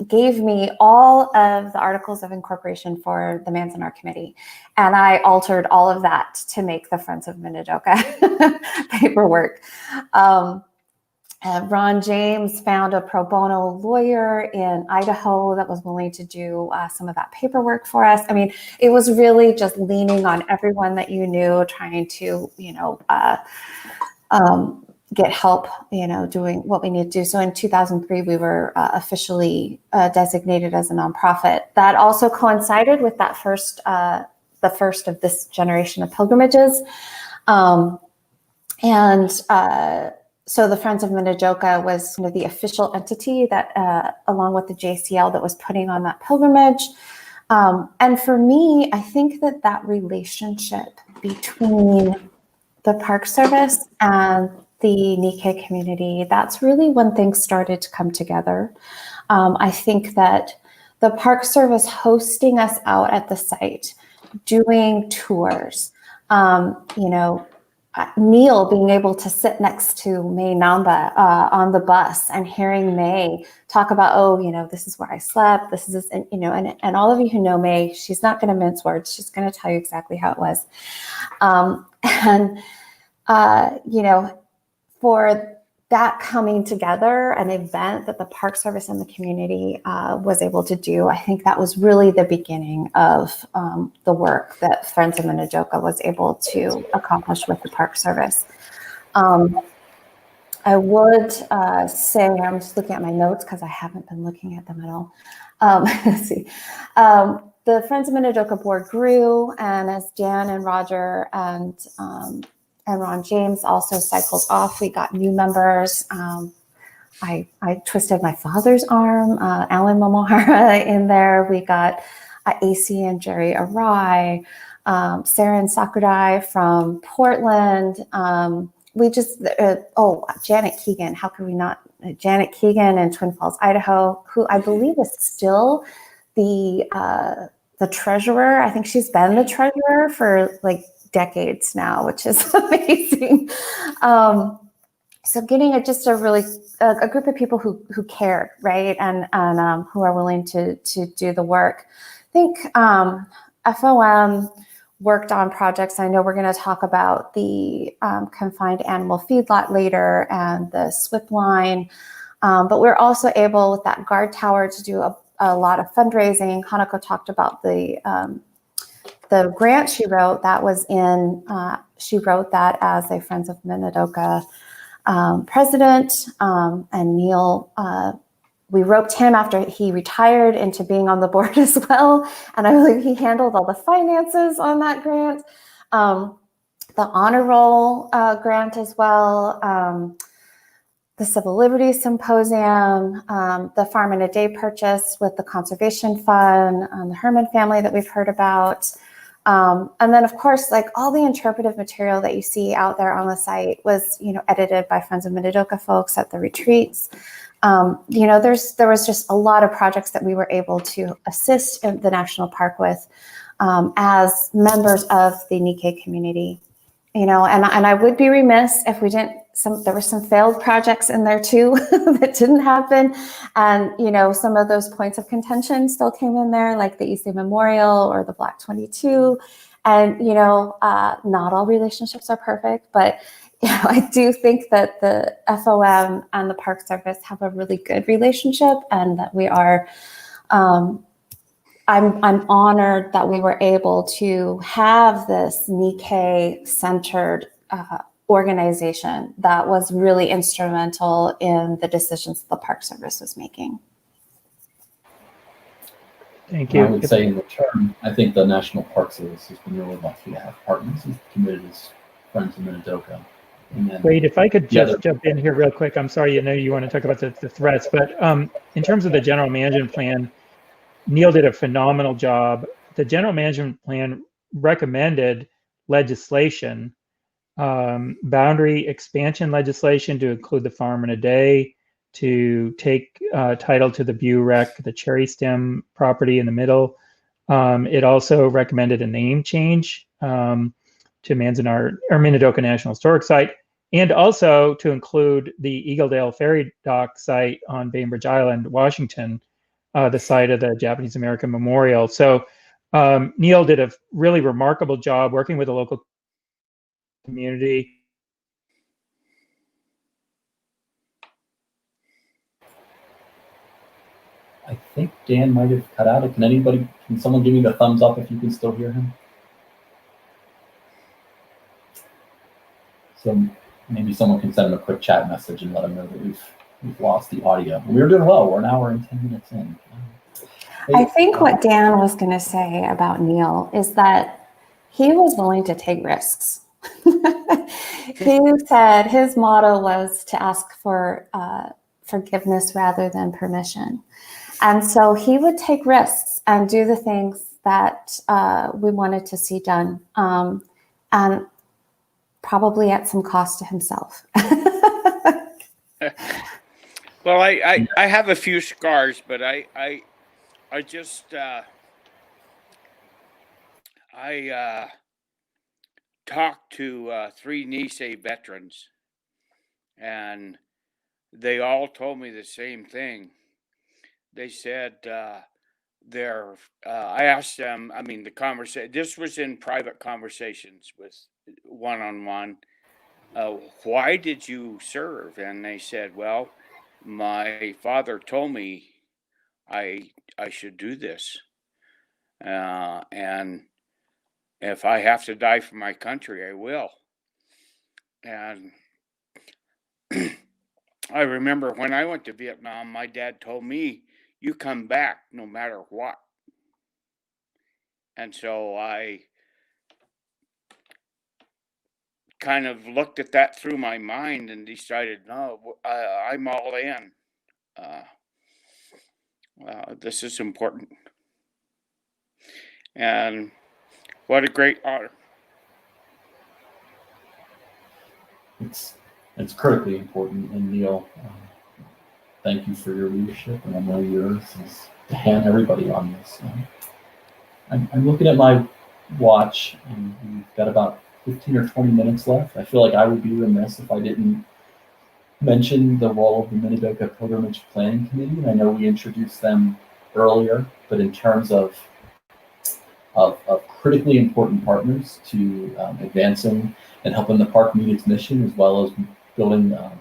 gave me all of the articles of incorporation for the Manzanar Committee, and I altered all of that to make the Friends of Minidoka paperwork. Ron James found a pro bono lawyer in Idaho that was willing to do some of that paperwork for us. I mean, it was really just leaning on everyone that you knew, trying to, get help, doing what we need to do. So in 2003, we were officially designated as a nonprofit. That also coincided with that the first of this generation of pilgrimages. So the Friends of Minidoka was the official entity that, along with the JCL, that was putting on that pilgrimage. And for me, I think that relationship between the Park Service and the Nikkei community, that's really when things started to come together. I think that the Park Service hosting us out at the site, doing tours, Neil being able to sit next to May Namba on the bus and hearing May talk about, this is where I slept, this is, and all of you who know May, she's not going to mince words. She's going to tell you exactly how it was. For that coming together, an event that the Park Service and the community was able to do, I think that was really the beginning of the work that Friends of Minidoka was able to accomplish with the Park Service. I would say, I'm just looking at my notes because I haven't been looking at them at all. Let's see. The Friends of Minidoka board grew, and as Dan and Roger and Ron James also cycled off, we got new members. I twisted my father's arm, Alan Momohara in there. We got AC and Jerry Arai, Sarah and Sakura from Portland. We just, Janet Keegan, how could we not? Janet Keegan in Twin Falls, Idaho, who I believe is still the treasurer. I think she's been the treasurer for like decades now, which is amazing. So getting just a really a group of people who care, right, and who are willing to do the work. I think FOM worked on projects. I know we're going to talk about the confined animal feedlot later and the SWIP line, but we're also able with that guard tower to do a lot of fundraising. Hanako talked about the grant she wrote. That was in she wrote that as a Friends of Minidoka president, and Neil, we roped him after he retired into being on the board as well. And I believe he handled all the finances on that grant. The honor roll grant as well, the Civil Liberties Symposium, the Farm in a Day purchase with the Conservation Fund, the Herman family that we've heard about. And then, of course, like all the interpretive material that you see out there on the site was, edited by Friends of Minidoka folks at the retreats. There was just a lot of projects that we were able to assist in the national park with as members of the Nikkei community. And I would be remiss if we didn't. There were some failed projects in there too that didn't happen, and some of those points of contention still came in there, like the Issei Memorial or the Black 22. And not all relationships are perfect, but I do think that the FOM and the Park Service have a really good relationship, and that we are. I'm honored that we were able to have this Nikkei centered organization that was really instrumental in the decisions the Park Service was making. Thank you. I would say in return, I think the National Park Service has been really lucky to have partners as committed as Friends of Minidoka. Wade, if I could just jump in here real quick. I'm sorry, you want to talk about the threats, but in terms of the general management plan, Neil did a phenomenal job. The general management plan recommended legislation, boundary expansion legislation to include the Farm in a Day, to take title to the Burek, the cherry stem property in the middle. It also recommended a name change to Manzanar or Minidoka National Historic Site, and also to include the Eagledale Ferry Dock site on Bainbridge Island, Washington, the site of the Japanese American Memorial. So Neil did a really remarkable job working with the local community. I think Dan might have cut out. Can someone give me the thumbs up if you can still hear him? So maybe someone can send him a quick chat message and let him know that we've lost the audio. We're doing well. We're an hour and 10 minutes in. I think what Dan was going to say about Neil is that he was willing to take risks. He said his motto was to ask for forgiveness rather than permission. And so he would take risks and do the things that we wanted to see done, and probably at some cost to himself. Well, I have a few scars, but I just talked to 3 Nisei veterans, and they all told me the same thing. They said I asked them, the conversation, this was in private conversations with one-on-one, why did you serve? And they said, well, my father told me I should do this. And if I have to die for my country, I will. And I remember when I went to Vietnam, my dad told me, you come back no matter what. And so I kind of looked at that through my mind and decided, no, I'm all in. This is important. And what a great honor. It's critically important. And Neil, thank you for your leadership, and I know yours is to hand everybody on this. I'm looking at my watch, and we've got about 15 or 20 minutes left. I feel like I would be remiss if I didn't mention the role of the Minidoka Pilgrimage Planning Committee. And I know we introduced them earlier, but in terms of critically important partners to advancing and helping the park meet its mission, as well as building a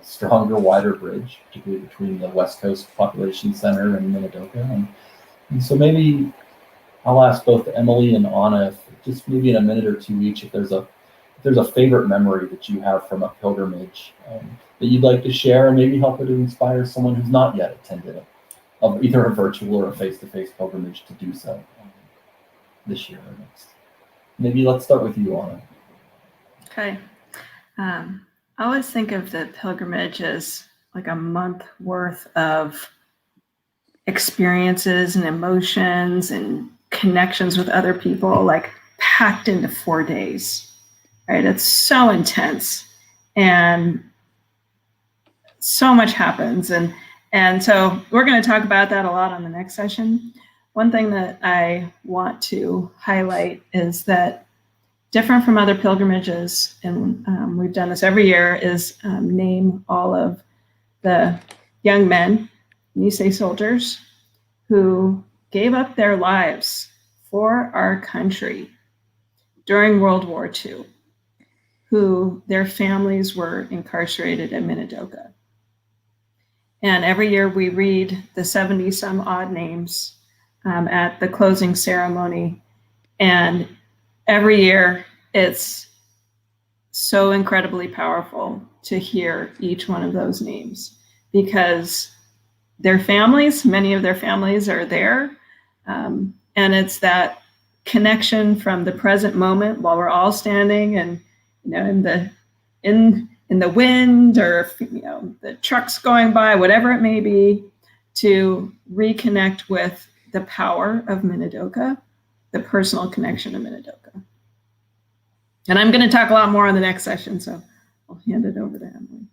stronger, wider bridge, particularly between the West Coast Population Center and Minidoka. And so maybe I'll ask both Emily and Anna, if just maybe in a minute or two each, if there's a favorite memory that you have from a pilgrimage that you'd like to share, and maybe help it to inspire someone who's not yet attended either a virtual or a face-to-face pilgrimage to do so this year or next. Maybe let's start with you, Anna. Okay. I always think of the pilgrimage as like a month worth of experiences and emotions and connections with other people, like packed into 4 days, right? It's so intense and so much happens. And so we're going to talk about that a lot on the next session. One thing that I want to highlight is that different from other pilgrimages, and we've done this every year, is name all of the young men, Nisei soldiers, who gave up their lives for our country during World War II, who their families were incarcerated in Minidoka. And every year we read the 70 some odd names at the closing ceremony. And every year it's so incredibly powerful to hear each one of those names, because their families, many of their families are there. And it's that connection from the present moment while we're all standing and, you know, in the wind, or, you know, the trucks going by, whatever it may be, to reconnect with the power of Minidoka, the personal connection to Minidoka. And I'm going to talk a lot more on the next session, so I'll hand it over to Emily.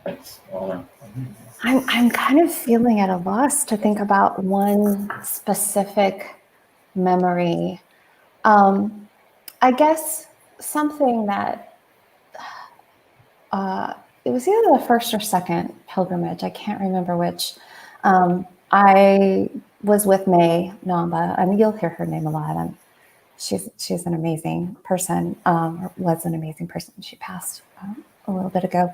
Thanks. I'm kind of feeling at a loss to think about one specific memory. I guess something that it was either the first or second pilgrimage, I can't remember which. I was with May Namba, and you'll hear her name a lot. She's an amazing person, or was an amazing person. She passed a little bit ago.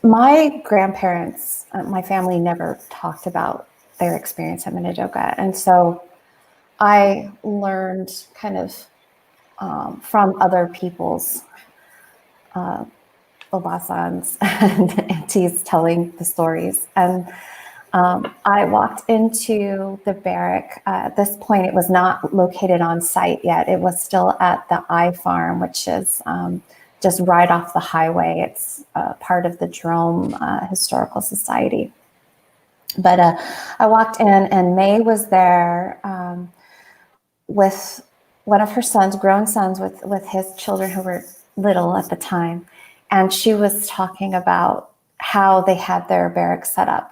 My grandparents, my family never talked about their experience at Minidoka. And so I learned kind of from other people's obasans and aunties telling the stories. And I walked into the barrack. At this point, it was not located on site yet. It was still at the I Farm, which is just right off the highway. It's part of the Jerome Historical Society. But I walked in, and May was there with one of her sons, grown sons, with his children who were little at the time. And she was talking about how they had their barracks set up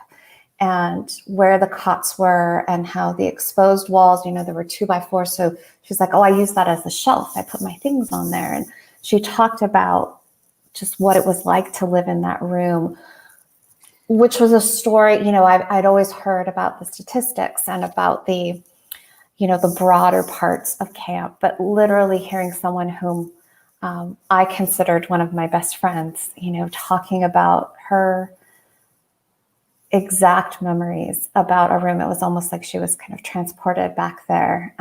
and where the cots were and how the exposed walls, you know, there were 2x4. So she's like, oh, I use that as a shelf. I put my things on there. And she talked about just what it was like to live in that room, which was a story, you know, I'd always heard about the statistics and about the, you know, the broader parts of camp, but literally hearing someone whom I considered one of my best friends, you know, talking about her exact memories about a room. It was almost like she was kind of transported back there.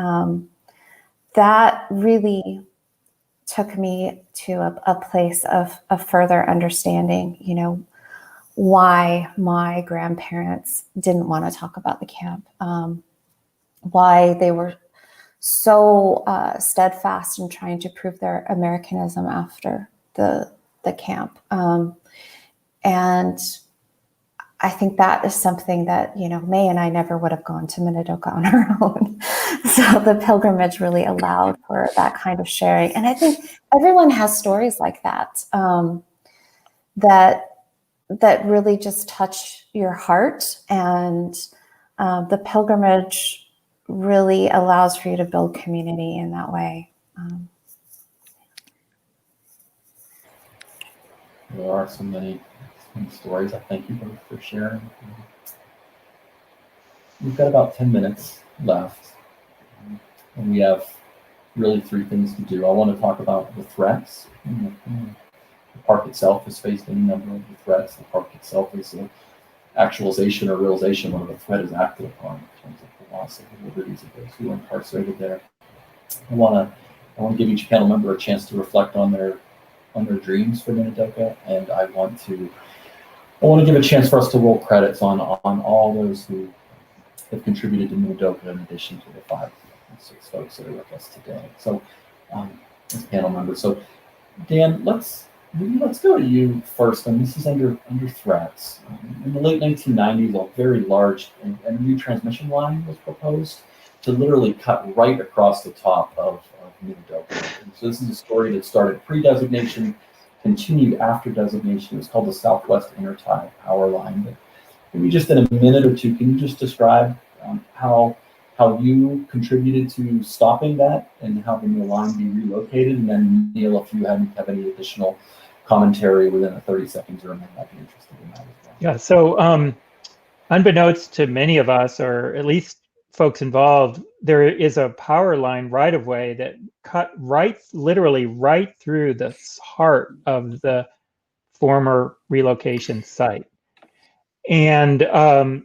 That really took me to a place of further understanding, you know, why my grandparents didn't want to talk about the camp, why they were so steadfast in trying to prove their Americanism after the camp. And I think that is something that, May and I never would have gone to Minidoka on our own. So the pilgrimage really allowed for that kind of sharing. And I think everyone has stories like that, that really just touch your heart. And the pilgrimage really allows for you to build community in that way. There are so many stories. I thank you both for sharing. We've got about 10 minutes left, and we have really 3 things to do. I want to talk about the threats. The park itself has faced any number of the threats. The park itself is an actualization or realization when the threat is acted upon in terms of the loss of the liberties of those who are incarcerated there. I want to give each panel member a chance to reflect on their dreams for Minidoka, and I want to give a chance for us to roll credits on all those who have contributed to Minidoka in addition to the 5 or 6 folks that are with us today. So, as panel members, so Dan, let's go to you first. And this is under threats. In the late 1990s, a very large and new transmission line was proposed to literally cut right across the top of Minidoka. And so this is a story that started pre-designation, continued after designation. It was called the Southwest Intertie Power Line. But maybe just in a minute or two, can you just describe how you contributed to stopping that and having the line be relocated? And then Neil, if you have any additional commentary within the 30 seconds or a minute, I'd be interested in that as well. Yeah, so unbeknownst to many of us, or at least folks involved, there is a power line right of way that cut literally right through the heart of the former relocation site. And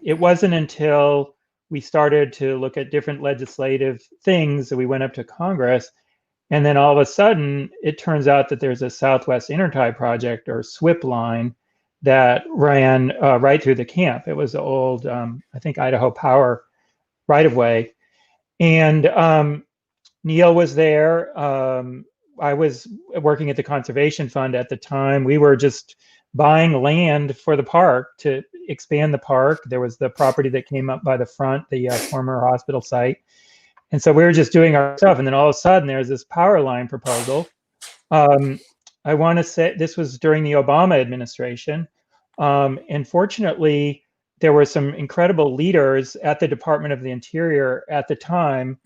it wasn't until we started to look at different legislative things that we went up to Congress. And then all of a sudden, it turns out that there's a Southwest Intertie project, or SWIP line, that ran right through the camp. It was the old, I think, Idaho Power right of way. And Neil was there. I was working at the Conservation Fund at the time. We were just buying land for the park to expand the park. There was the property that came up by the front, the former hospital site. And so we were just doing our stuff. And then all of a sudden there's this power line proposal. I want to say this was during the Obama administration. And fortunately, there were some incredible leaders at the Department of the Interior at the time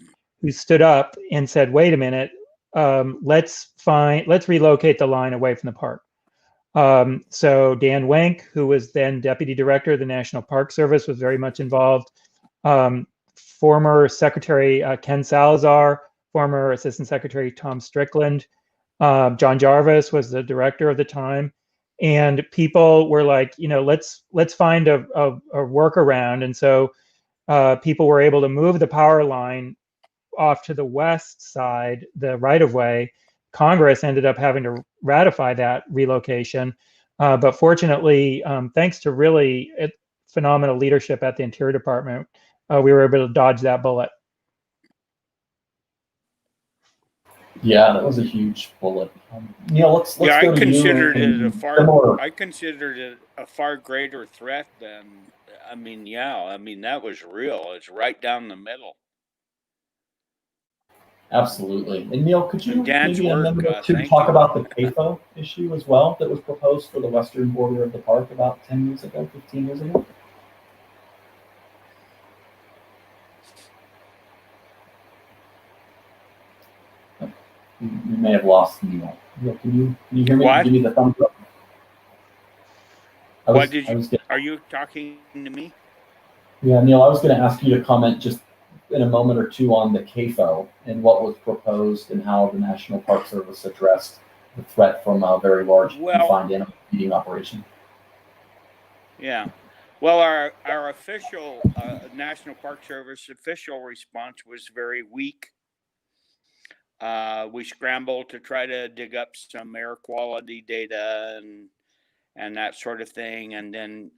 who stood up and said, wait a minute, let's relocate the line away from the park. So Dan Wenk, who was then Deputy Director of the National Park Service, was very much involved. Former Secretary Ken Salazar, former Assistant Secretary Tom Strickland, John Jarvis was the director of the time. And people were like, let's find a workaround. And so people were able to move the power line off to the west side, the right of way. Congress ended up having to ratify that relocation. But fortunately, thanks to really phenomenal leadership at the Interior Department, we were able to dodge that bullet. Yeah, that was a huge bullet. Neil, let's go to you. I considered it a far greater threat than. That was real. It's right down the middle. Absolutely. And Neil, could you maybe in a minute or two talk about the CAFO issue as well that was proposed for the western border of the park about 10 years ago, 15 years ago? You may have lost Neil. Neil, can you hear me? What? Give me the thumbs up. Are you talking to me? Yeah, Neil, I was going to ask you to comment just in a moment or two on the CAFO and what was proposed and how the National Park Service addressed the threat from a very large confined animal feeding operation. Yeah. Well, our official National Park Service official response was very weak. We scrambled to try to dig up some air quality data and that sort of thing, and then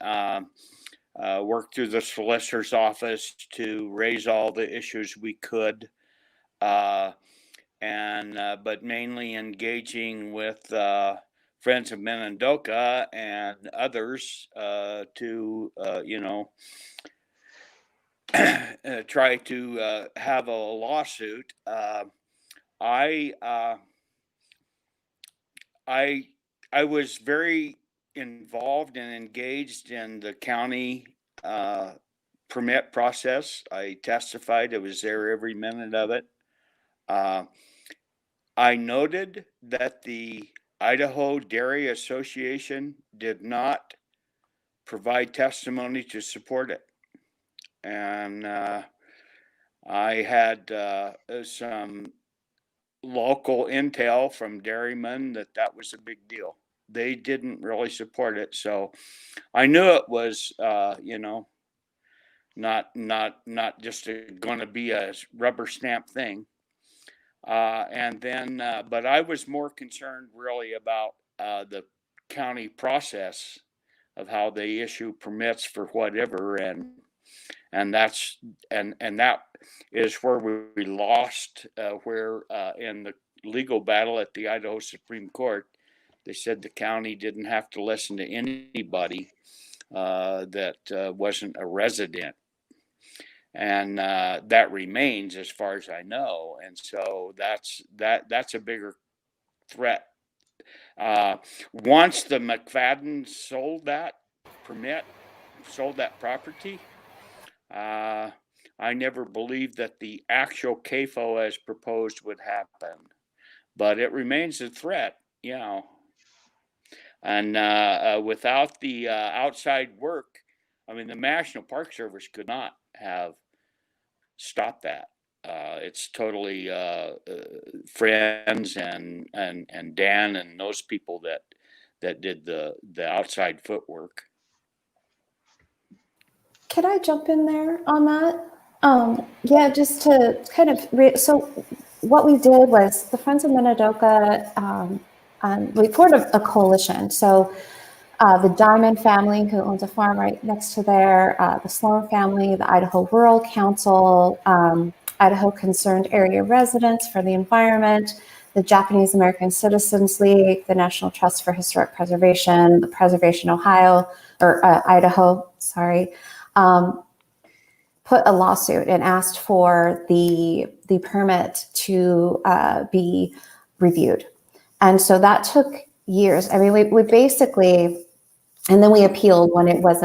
worked through the solicitor's office to raise all the issues we could. but mainly engaging with Friends of Minidoka and others to try to have a lawsuit. I was very involved and engaged in the county permit process. I testified. I was there every minute of it. I noted that the Idaho Dairy Association did not provide testimony to support it. And I had some local intel from dairymen that was a big deal. They didn't really support it. So I knew it was, not just going to be a rubber stamp thing. And then, but I was more concerned really about the county process of how they issue permits for whatever, and that is where we lost. Where in the legal battle at the Idaho Supreme Court, they said the county didn't have to listen to anybody that wasn't a resident. And that remains, as far as I know, and so that's a bigger threat. Once the McFadden sold that property, I never believed that the actual CAFO as proposed would happen, but it remains a threat, And without the outside work, I mean, the National Park Service could not have stopped that. It's totally Friends and Dan and those people that did the outside footwork. Can I jump in there on that? Yeah, just to kind of, so what we did was the Friends of Minidoka, we formed a coalition. So the Diamond family, who owns a farm right next to there, the Sloan family, the Idaho Rural Council, Idaho Concerned Area Residents for the Environment, the Japanese American Citizens League, the National Trust for Historic Preservation, the Preservation Idaho, put a lawsuit and asked for the permit to be reviewed. And so that took years. I mean, we basically, and then we appealed when it was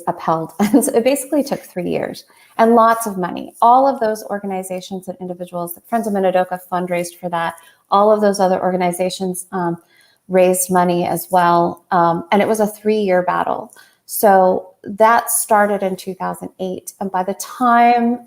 upheld. And so it basically took 3 years and lots of money. All of those organizations and individuals, the Friends of Minidoka fundraised for that. All of those other organizations raised money as well. And it was a 3-year battle. So that started in 2008. And by the time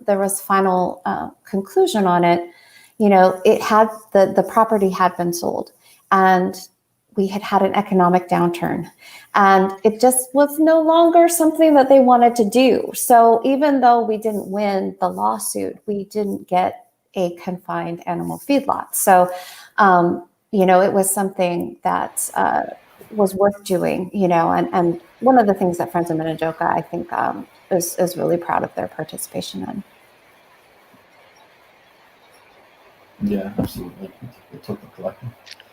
there was final conclusion on it, the property had been sold and we had an economic downturn and it just was no longer something that they wanted to do. So even though we didn't win the lawsuit, we didn't get a confined animal feedlot. So, it was something that was worth doing, and one of the things that Friends of Minidoka, I think, is really proud of their participation in. Yeah, absolutely. It took the collective.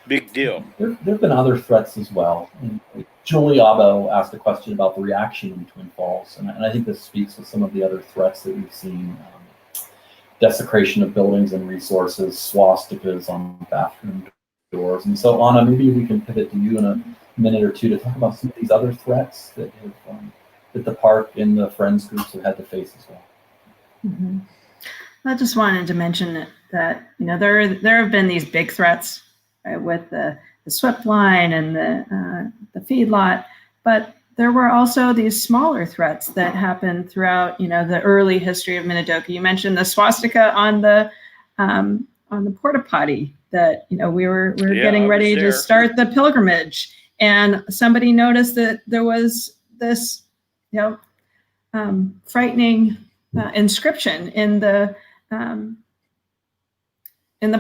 Big deal. There have been other threats as well. And Julie Abo asked a question about the reaction in Twin Falls, and I think this speaks to some of the other threats that we've seen. Desecration of buildings and resources, swastikas on bathroom doors. And so, Anna, maybe we can pivot to you in a minute or two to talk about some of these other threats that that the park and the Friends groups have had to face as well. Mm-hmm. I just wanted to mention that there have been these big threats, right, with the SWIP line and the feedlot, but there were also these smaller threats that happened throughout the early history of Minidoka. You mentioned the swastika on the porta potty that we were getting ready to start the pilgrimage, and somebody noticed that there was this frightening inscription in the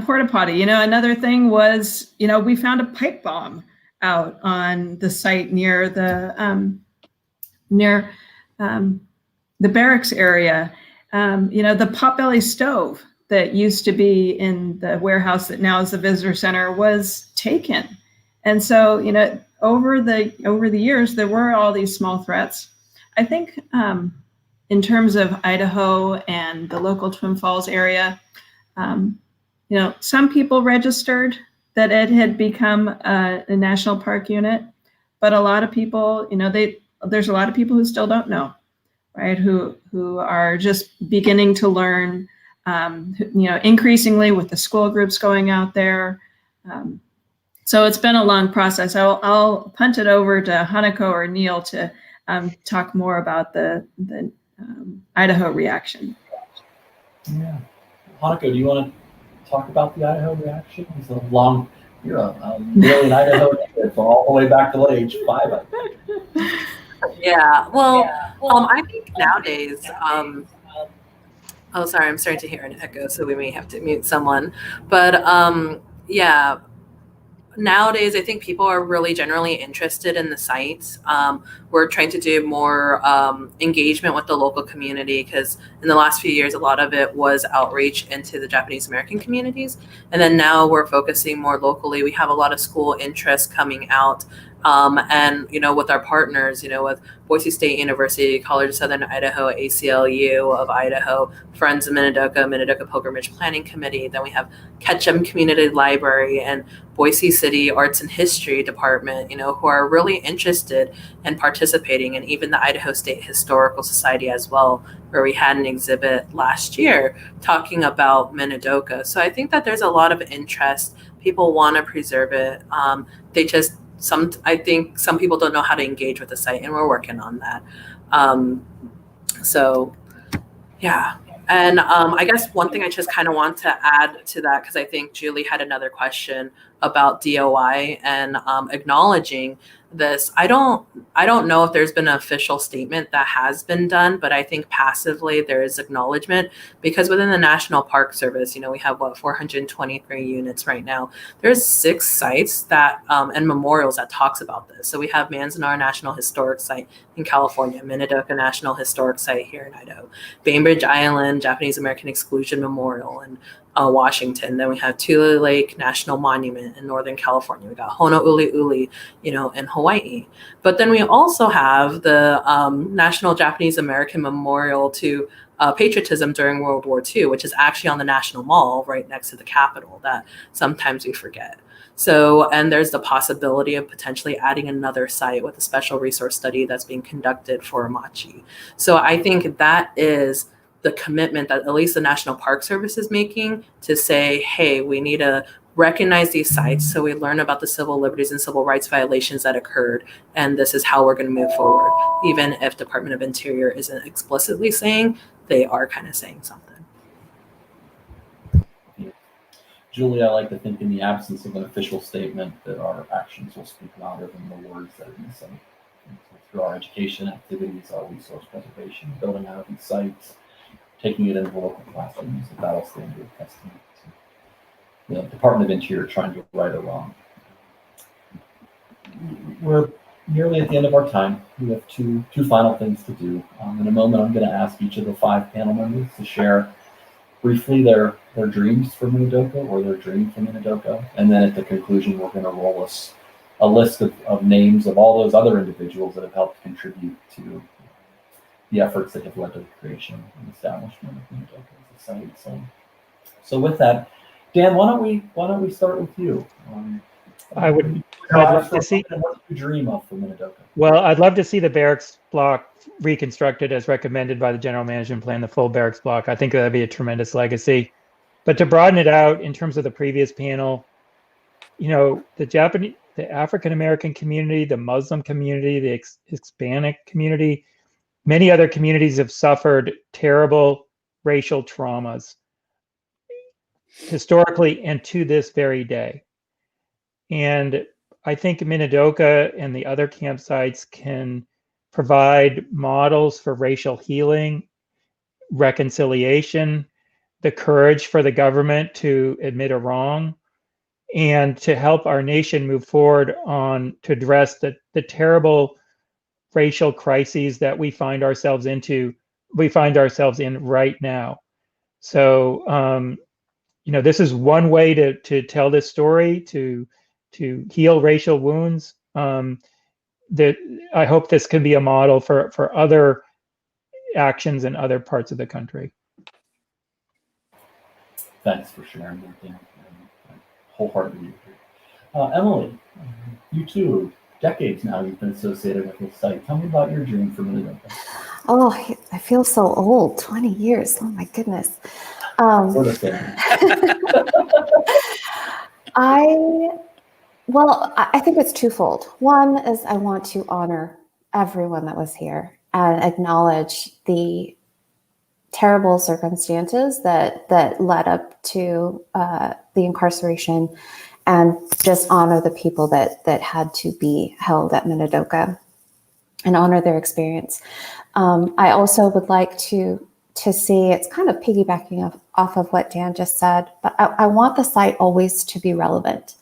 porta potty. Another thing was we found a pipe bomb out on the site near the barracks area. The potbelly stove that used to be in the warehouse that now is the visitor center was taken. And so, you know, over the years, there were all these small threats. I think in terms of Idaho and the local Twin Falls area, you know, some people registered that it had become a national park unit, but a lot of people, you know, there's a lot of people who still don't know, right? Who are just beginning to learn, you know, increasingly with the school groups going out there. So it's been a long process. I'll punt it over to Hanako or Neil to talk more about the Idaho reaction. Yeah. Hanako, do you want to talk about the Idaho reaction? You're a million Idaho kid, so all the way back to age 5, I think. Yeah, well, I think nowadays, oh, sorry, I'm starting to hear an echo, so we may have to mute someone. But yeah, nowadays, I think people are really generally interested in the sites. We're trying to do more engagement with the local community, because in the last few years, a lot of it was outreach into the Japanese American communities. And then now we're focusing more locally. We have a lot of school interest coming out. And, you know, with our partners, you know, with Boise State University, College of Southern Idaho, ACLU of Idaho, Friends of Minidoka, Minidoka Pilgrimage Planning Committee. Then we have Ketchum Community Library and Boise City Arts and History Department, you know, who are really interested in participating, and even the Idaho State Historical Society as well, where we had an exhibit last year talking about Minidoka. So I think that there's a lot of interest. People want to preserve it. I think some people don't know how to engage with the site, and we're working on that. So yeah. And I guess one thing I just kind of want to add to that, because I think Julie had another question about DOI and acknowledging this. I don't know if there's been an official statement that has been done, but I think passively there is acknowledgement, because within the National Park Service, you know, we have 423 units right now. There's 6 sites that and memorials that talks about this. So we have Manzanar National Historic Site in California, Minidoka National Historic Site here in Idaho, Bainbridge Island Japanese American Exclusion Memorial in Washington. Then we have Tule Lake National Monument in Northern California. We got Honouliuli, you know, in Hawaii. But then we also have the National Japanese American Memorial to Patriotism during World War II, which is actually on the National Mall right next to the Capitol, that sometimes we forget. So, and there's the possibility of potentially adding another site with a special resource study that's being conducted for Amachi. So I think that is the commitment that at least the National Park Service is making, to say, hey, we need to recognize these sites so we learn about the civil liberties and civil rights violations that occurred, and this is how we're going to move forward. Even if Department of Interior isn't explicitly saying, they are kind of saying something. Julie, I like to think in the absence of an official statement that our actions will speak louder than the words that we say. So through our education activities, our resource preservation, building out these sites, taking it into local classrooms, that'll stand to a testament to the Department of Interior trying to right or wrong. We're nearly at the end of our time. We have two final things to do. In a moment, I'm going to ask each of the 5 panel members to share briefly their dreams for Minidoka, or their dream for Minidoka. And then at the conclusion, we're going to roll us a list of names of all those other individuals that have helped contribute to the efforts that have led to the creation and establishment of Minidoka as a site. So with that, Dan, why don't we start with you? I'd love to see. What do you dream of for Minidoka? Well, I'd love to see the barracks block reconstructed as recommended by the general management plan, the full barracks block. I think that'd be a tremendous legacy. But to broaden it out in terms of the previous panel, you know, the African American community, the Muslim community, the Hispanic community, many other communities have suffered terrible racial traumas historically and to this very day. And I think Minidoka and the other campsites can provide models for racial healing, reconciliation, the courage for the government to admit a wrong, and to help our nation move forward to address the terrible racial crises that we find ourselves in right now. So, this is one way to tell this story, to heal racial wounds. That I hope this can be a model for other actions in other parts of the country. Thanks for sharing that, Dan. I wholeheartedly agree. Emily, you too, decades now you've been associated with this site. Tell me about your dream for Minidoka. Oh, I feel so old. 20 years. Oh my goodness. Sort of thing. I think it's twofold. One is I want to honor everyone that was here and acknowledge the terrible circumstances that led up to the incarceration, and just honor the people that had to be held at Minidoka and honor their experience. I also would like to see, it's kind of piggybacking off of what Dan just said, but I want the site always to be relevant.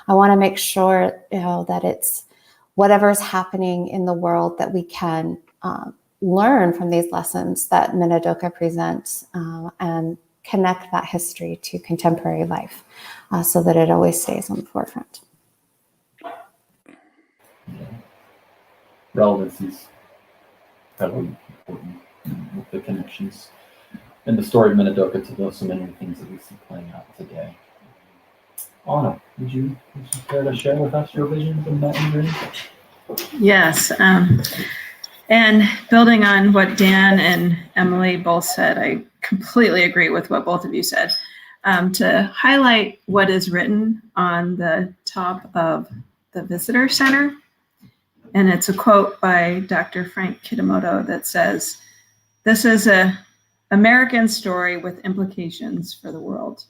I want to make sure, that it's whatever's happening in the world that we can learn from these lessons that Minidoka presents, and connect that history to contemporary life, so that it always stays on the forefront. Relevancy is probably important with the connections in the story of Minidoka to those so many things that we see playing out today. Anna, would you care to share with us your visions and met and dreams? Yes. And building on what Dan and Emily both said, I completely agree with what both of you said. To highlight what is written on the top of the visitor center, and it's a quote by Dr. Frank Kitamoto that says, "This is an American story with implications for the world."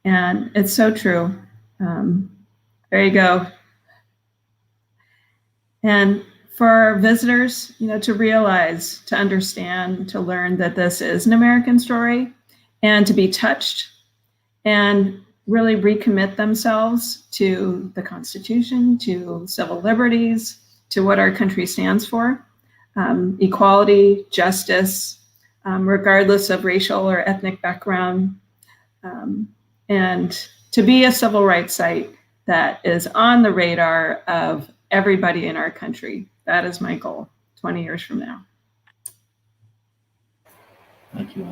And it's so true. There you go. And for our visitors, to realize, to understand, to learn that this is an American story, and to be touched and really recommit themselves to the Constitution, to civil liberties, to what our country stands for, equality, justice, regardless of racial or ethnic background, and to be a civil rights site that is on the radar of everybody in our country. That is my goal 20 years from now. Thank you,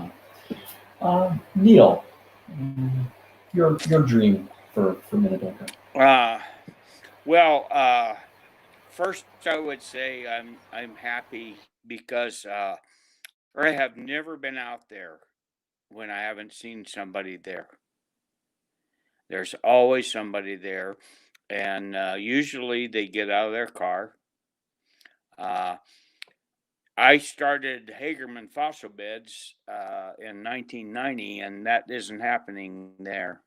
Anna. Neil, your dream for Minidoka. First I would say I'm happy because I have never been out there when I haven't seen somebody there. There's always somebody there, and usually they get out of their car. I started Hagerman Fossil Beds in 1990, and that isn't happening there.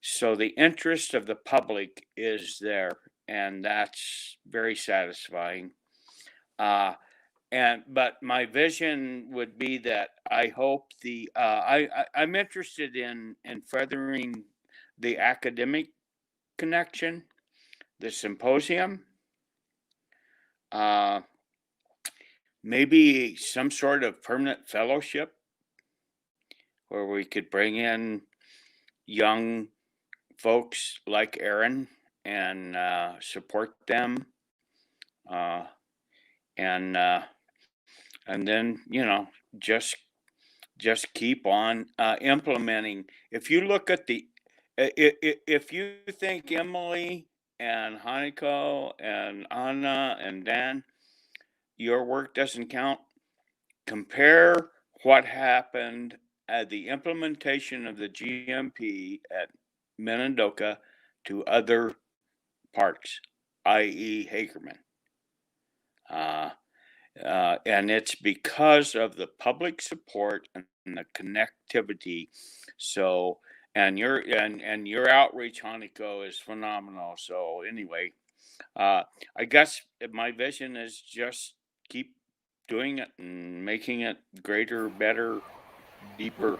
So the interest of the public is there, and that's very satisfying. But my vision would be that I hope I'm interested in furthering the academic connection, the symposium, maybe some sort of permanent fellowship where we could bring in young folks like Aaron and support them, and then just keep on implementing. If you look at if you think Emily and Hanako and Anna and Dan, your work doesn't count, compare what happened at the implementation of the GMP at Minidoka to other parks, i.e. Hagerman. And it's because of the public support and the connectivity. So, and your outreach, Hanako, is phenomenal. So anyway, I guess my vision is just keep doing it and making it greater, better, deeper.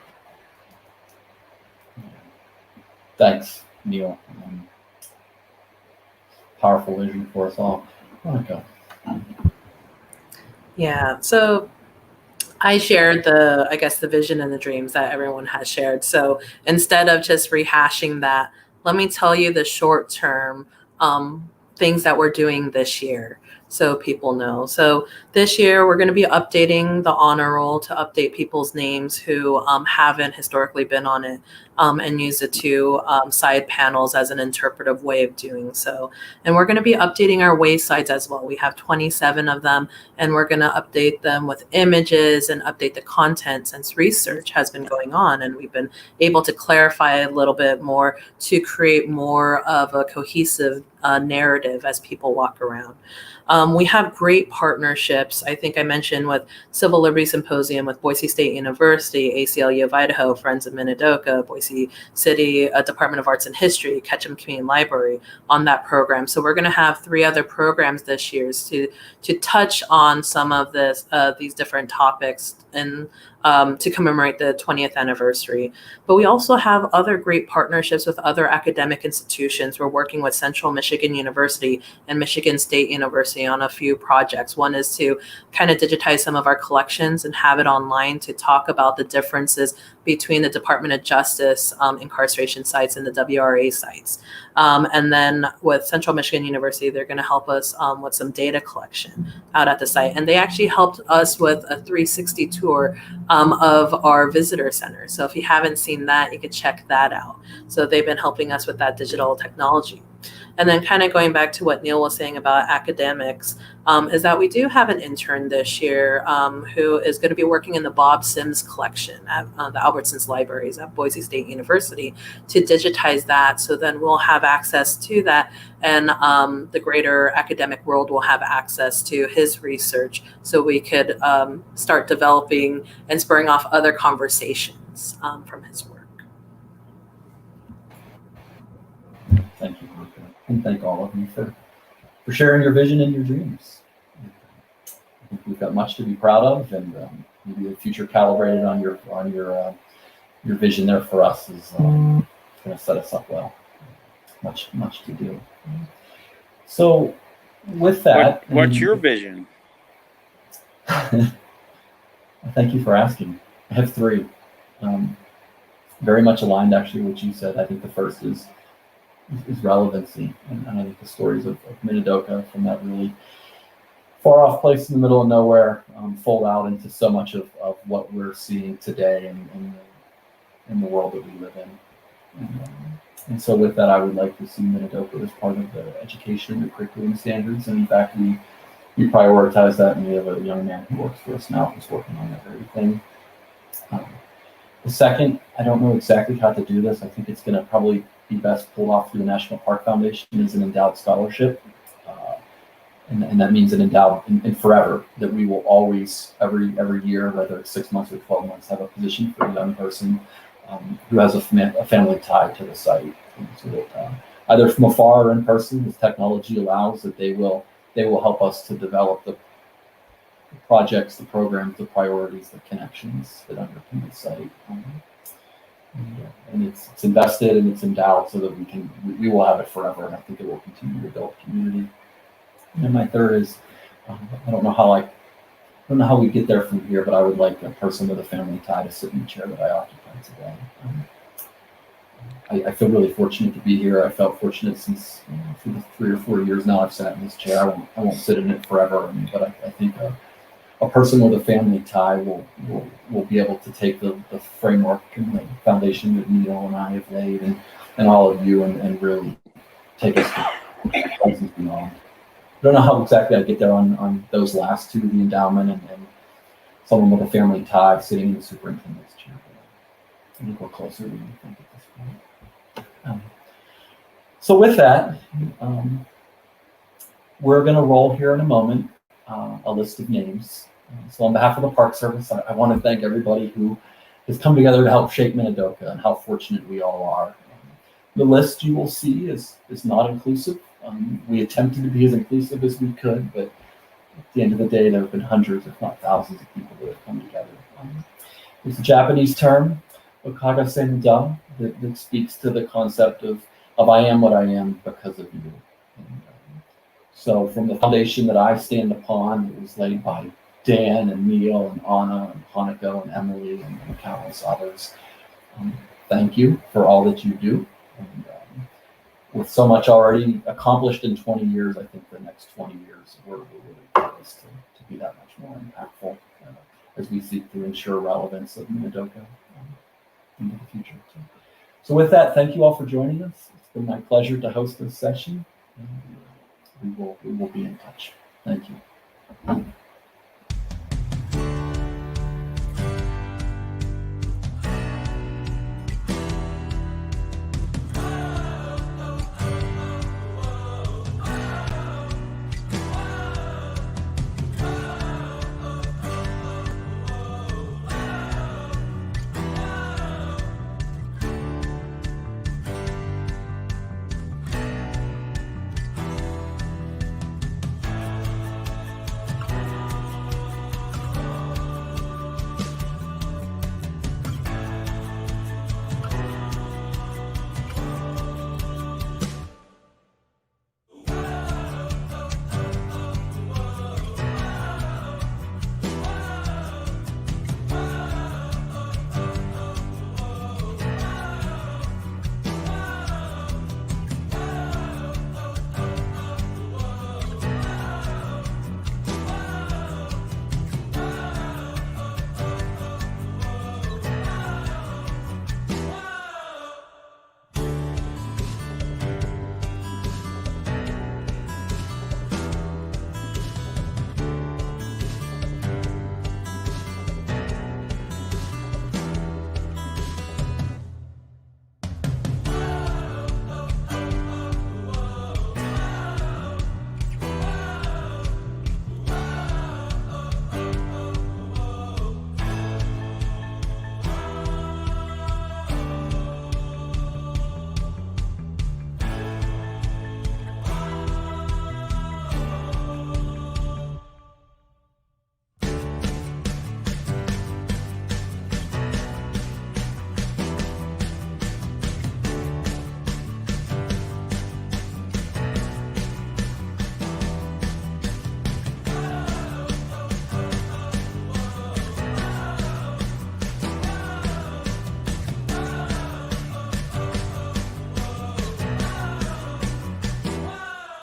Thanks, Neil. Powerful vision for us all. Monica. Yeah, so I shared I guess, the vision and the dreams that everyone has shared. So instead of just rehashing that, let me tell you the short term things that we're doing this year so people know. So this year we're going to be updating the honor roll to update people's names who haven't historically been on it, and use the two side panels as an interpretive way of doing so. And we're going to be updating our waysides as well. We have 27 of them, and we're going to update them with images and update the content since research has been going on, and we've been able to clarify a little bit more to create more of a cohesive narrative as people walk around. We have great partnerships. I think I mentioned with Civil Liberties Symposium with Boise State University, ACLU of Idaho, Friends of Minidoka, Boise City Department of Arts and History, Ketchum Community Library on that program. So we're going to have 3 other programs this year to touch on some of these different topics and to commemorate the 20th anniversary. But we also have other great partnerships with other academic institutions. We're working with Central Michigan University and Michigan State University on a few projects. One is to kind of digitize some of our collections and have it online to talk about the differences between the Department of Justice incarceration sites and the WRA sites. And then with Central Michigan University, they're going to help us with some data collection out at the site. And they actually helped us with a 360 tour of our visitor center. So if you haven't seen that, you can check that out. So they've been helping us with that digital technology. And then kind of going back to what Neil was saying about academics, is that we do have an intern this year who is going to be working in the Bob Sims collection at the Albertsons Libraries at Boise State University to digitize that. So then we'll have access to that, and the greater academic world will have access to his research, so we could start developing and spurring off other conversations from his work. Thank you, Martha. And thank all of you for sharing your vision and your dreams. I think we've got much to be proud of, and maybe the future calibrated on your vision there for us is going to set us up well. Much to do. So, with that, what's your vision? Thank you for asking. I have 3. Very much aligned, actually, what you said. I think the first is relevancy, and I think the stories of Minidoka from that really far off place in the middle of nowhere fold out into so much of what we're seeing today in the world that we live in. And so with that, I would like to see Minidoka as part of the education and the curriculum standards. And in fact, we prioritize that, and we have a young man who works for us now who's working on that very thing. The second, I don't know exactly how to do this. I think it's going to probably be best pulled off through the National Park Foundation as an endowed scholarship. And that means an endowed and forever, that we will always, every year, whether it's 6 months or 12 months, have a position for a young person who has a family tie to the site. So that, either from afar or in person, as technology allows, that they will help us to develop the projects, the programs, the priorities, the connections that underpin the site. And it's invested and it's endowed so that we will have it forever, and I think it will continue to build community. And my third is, I don't know how we get there from here, but I would like a person with a family tie to sit in the chair that I occupy today. I feel really fortunate to be here. I felt fortunate since for the 3 or 4 years now I've sat in this chair. I won't sit in it forever, but I think a person with a family tie will be able to take the framework and the foundation that Neil and I have laid, and all of you, and really take us to places beyond. I don't know how exactly I get there on those last 2, the endowment and someone with a family tie sitting in the superintendent's chair. I think we're closer than we think at this point. So with that, we're going to roll here in a moment a list of names. So on behalf of the Park Service, I want to thank everybody who has come together to help shape Minidoka, and how fortunate we all are. The list you will see is not inclusive. We attempted to be as inclusive as we could, but at the end of the day, there have been hundreds, if not thousands, of people that have come together. It's a Japanese term, okaga senda, that speaks to the concept of I am what I am because of you. And, so from the foundation that I stand upon, it was laid by Dan and Neil and Anna and Hanako and Emily and countless others. Thank you for all that you do. And, with so much already accomplished in 20 years, I think the next 20 years we're really poised to be that much more impactful as we seek to ensure relevance of Minidoka into the future. So with that, thank you all for joining us. It's been my pleasure to host this session. And we will be in touch. Thank you.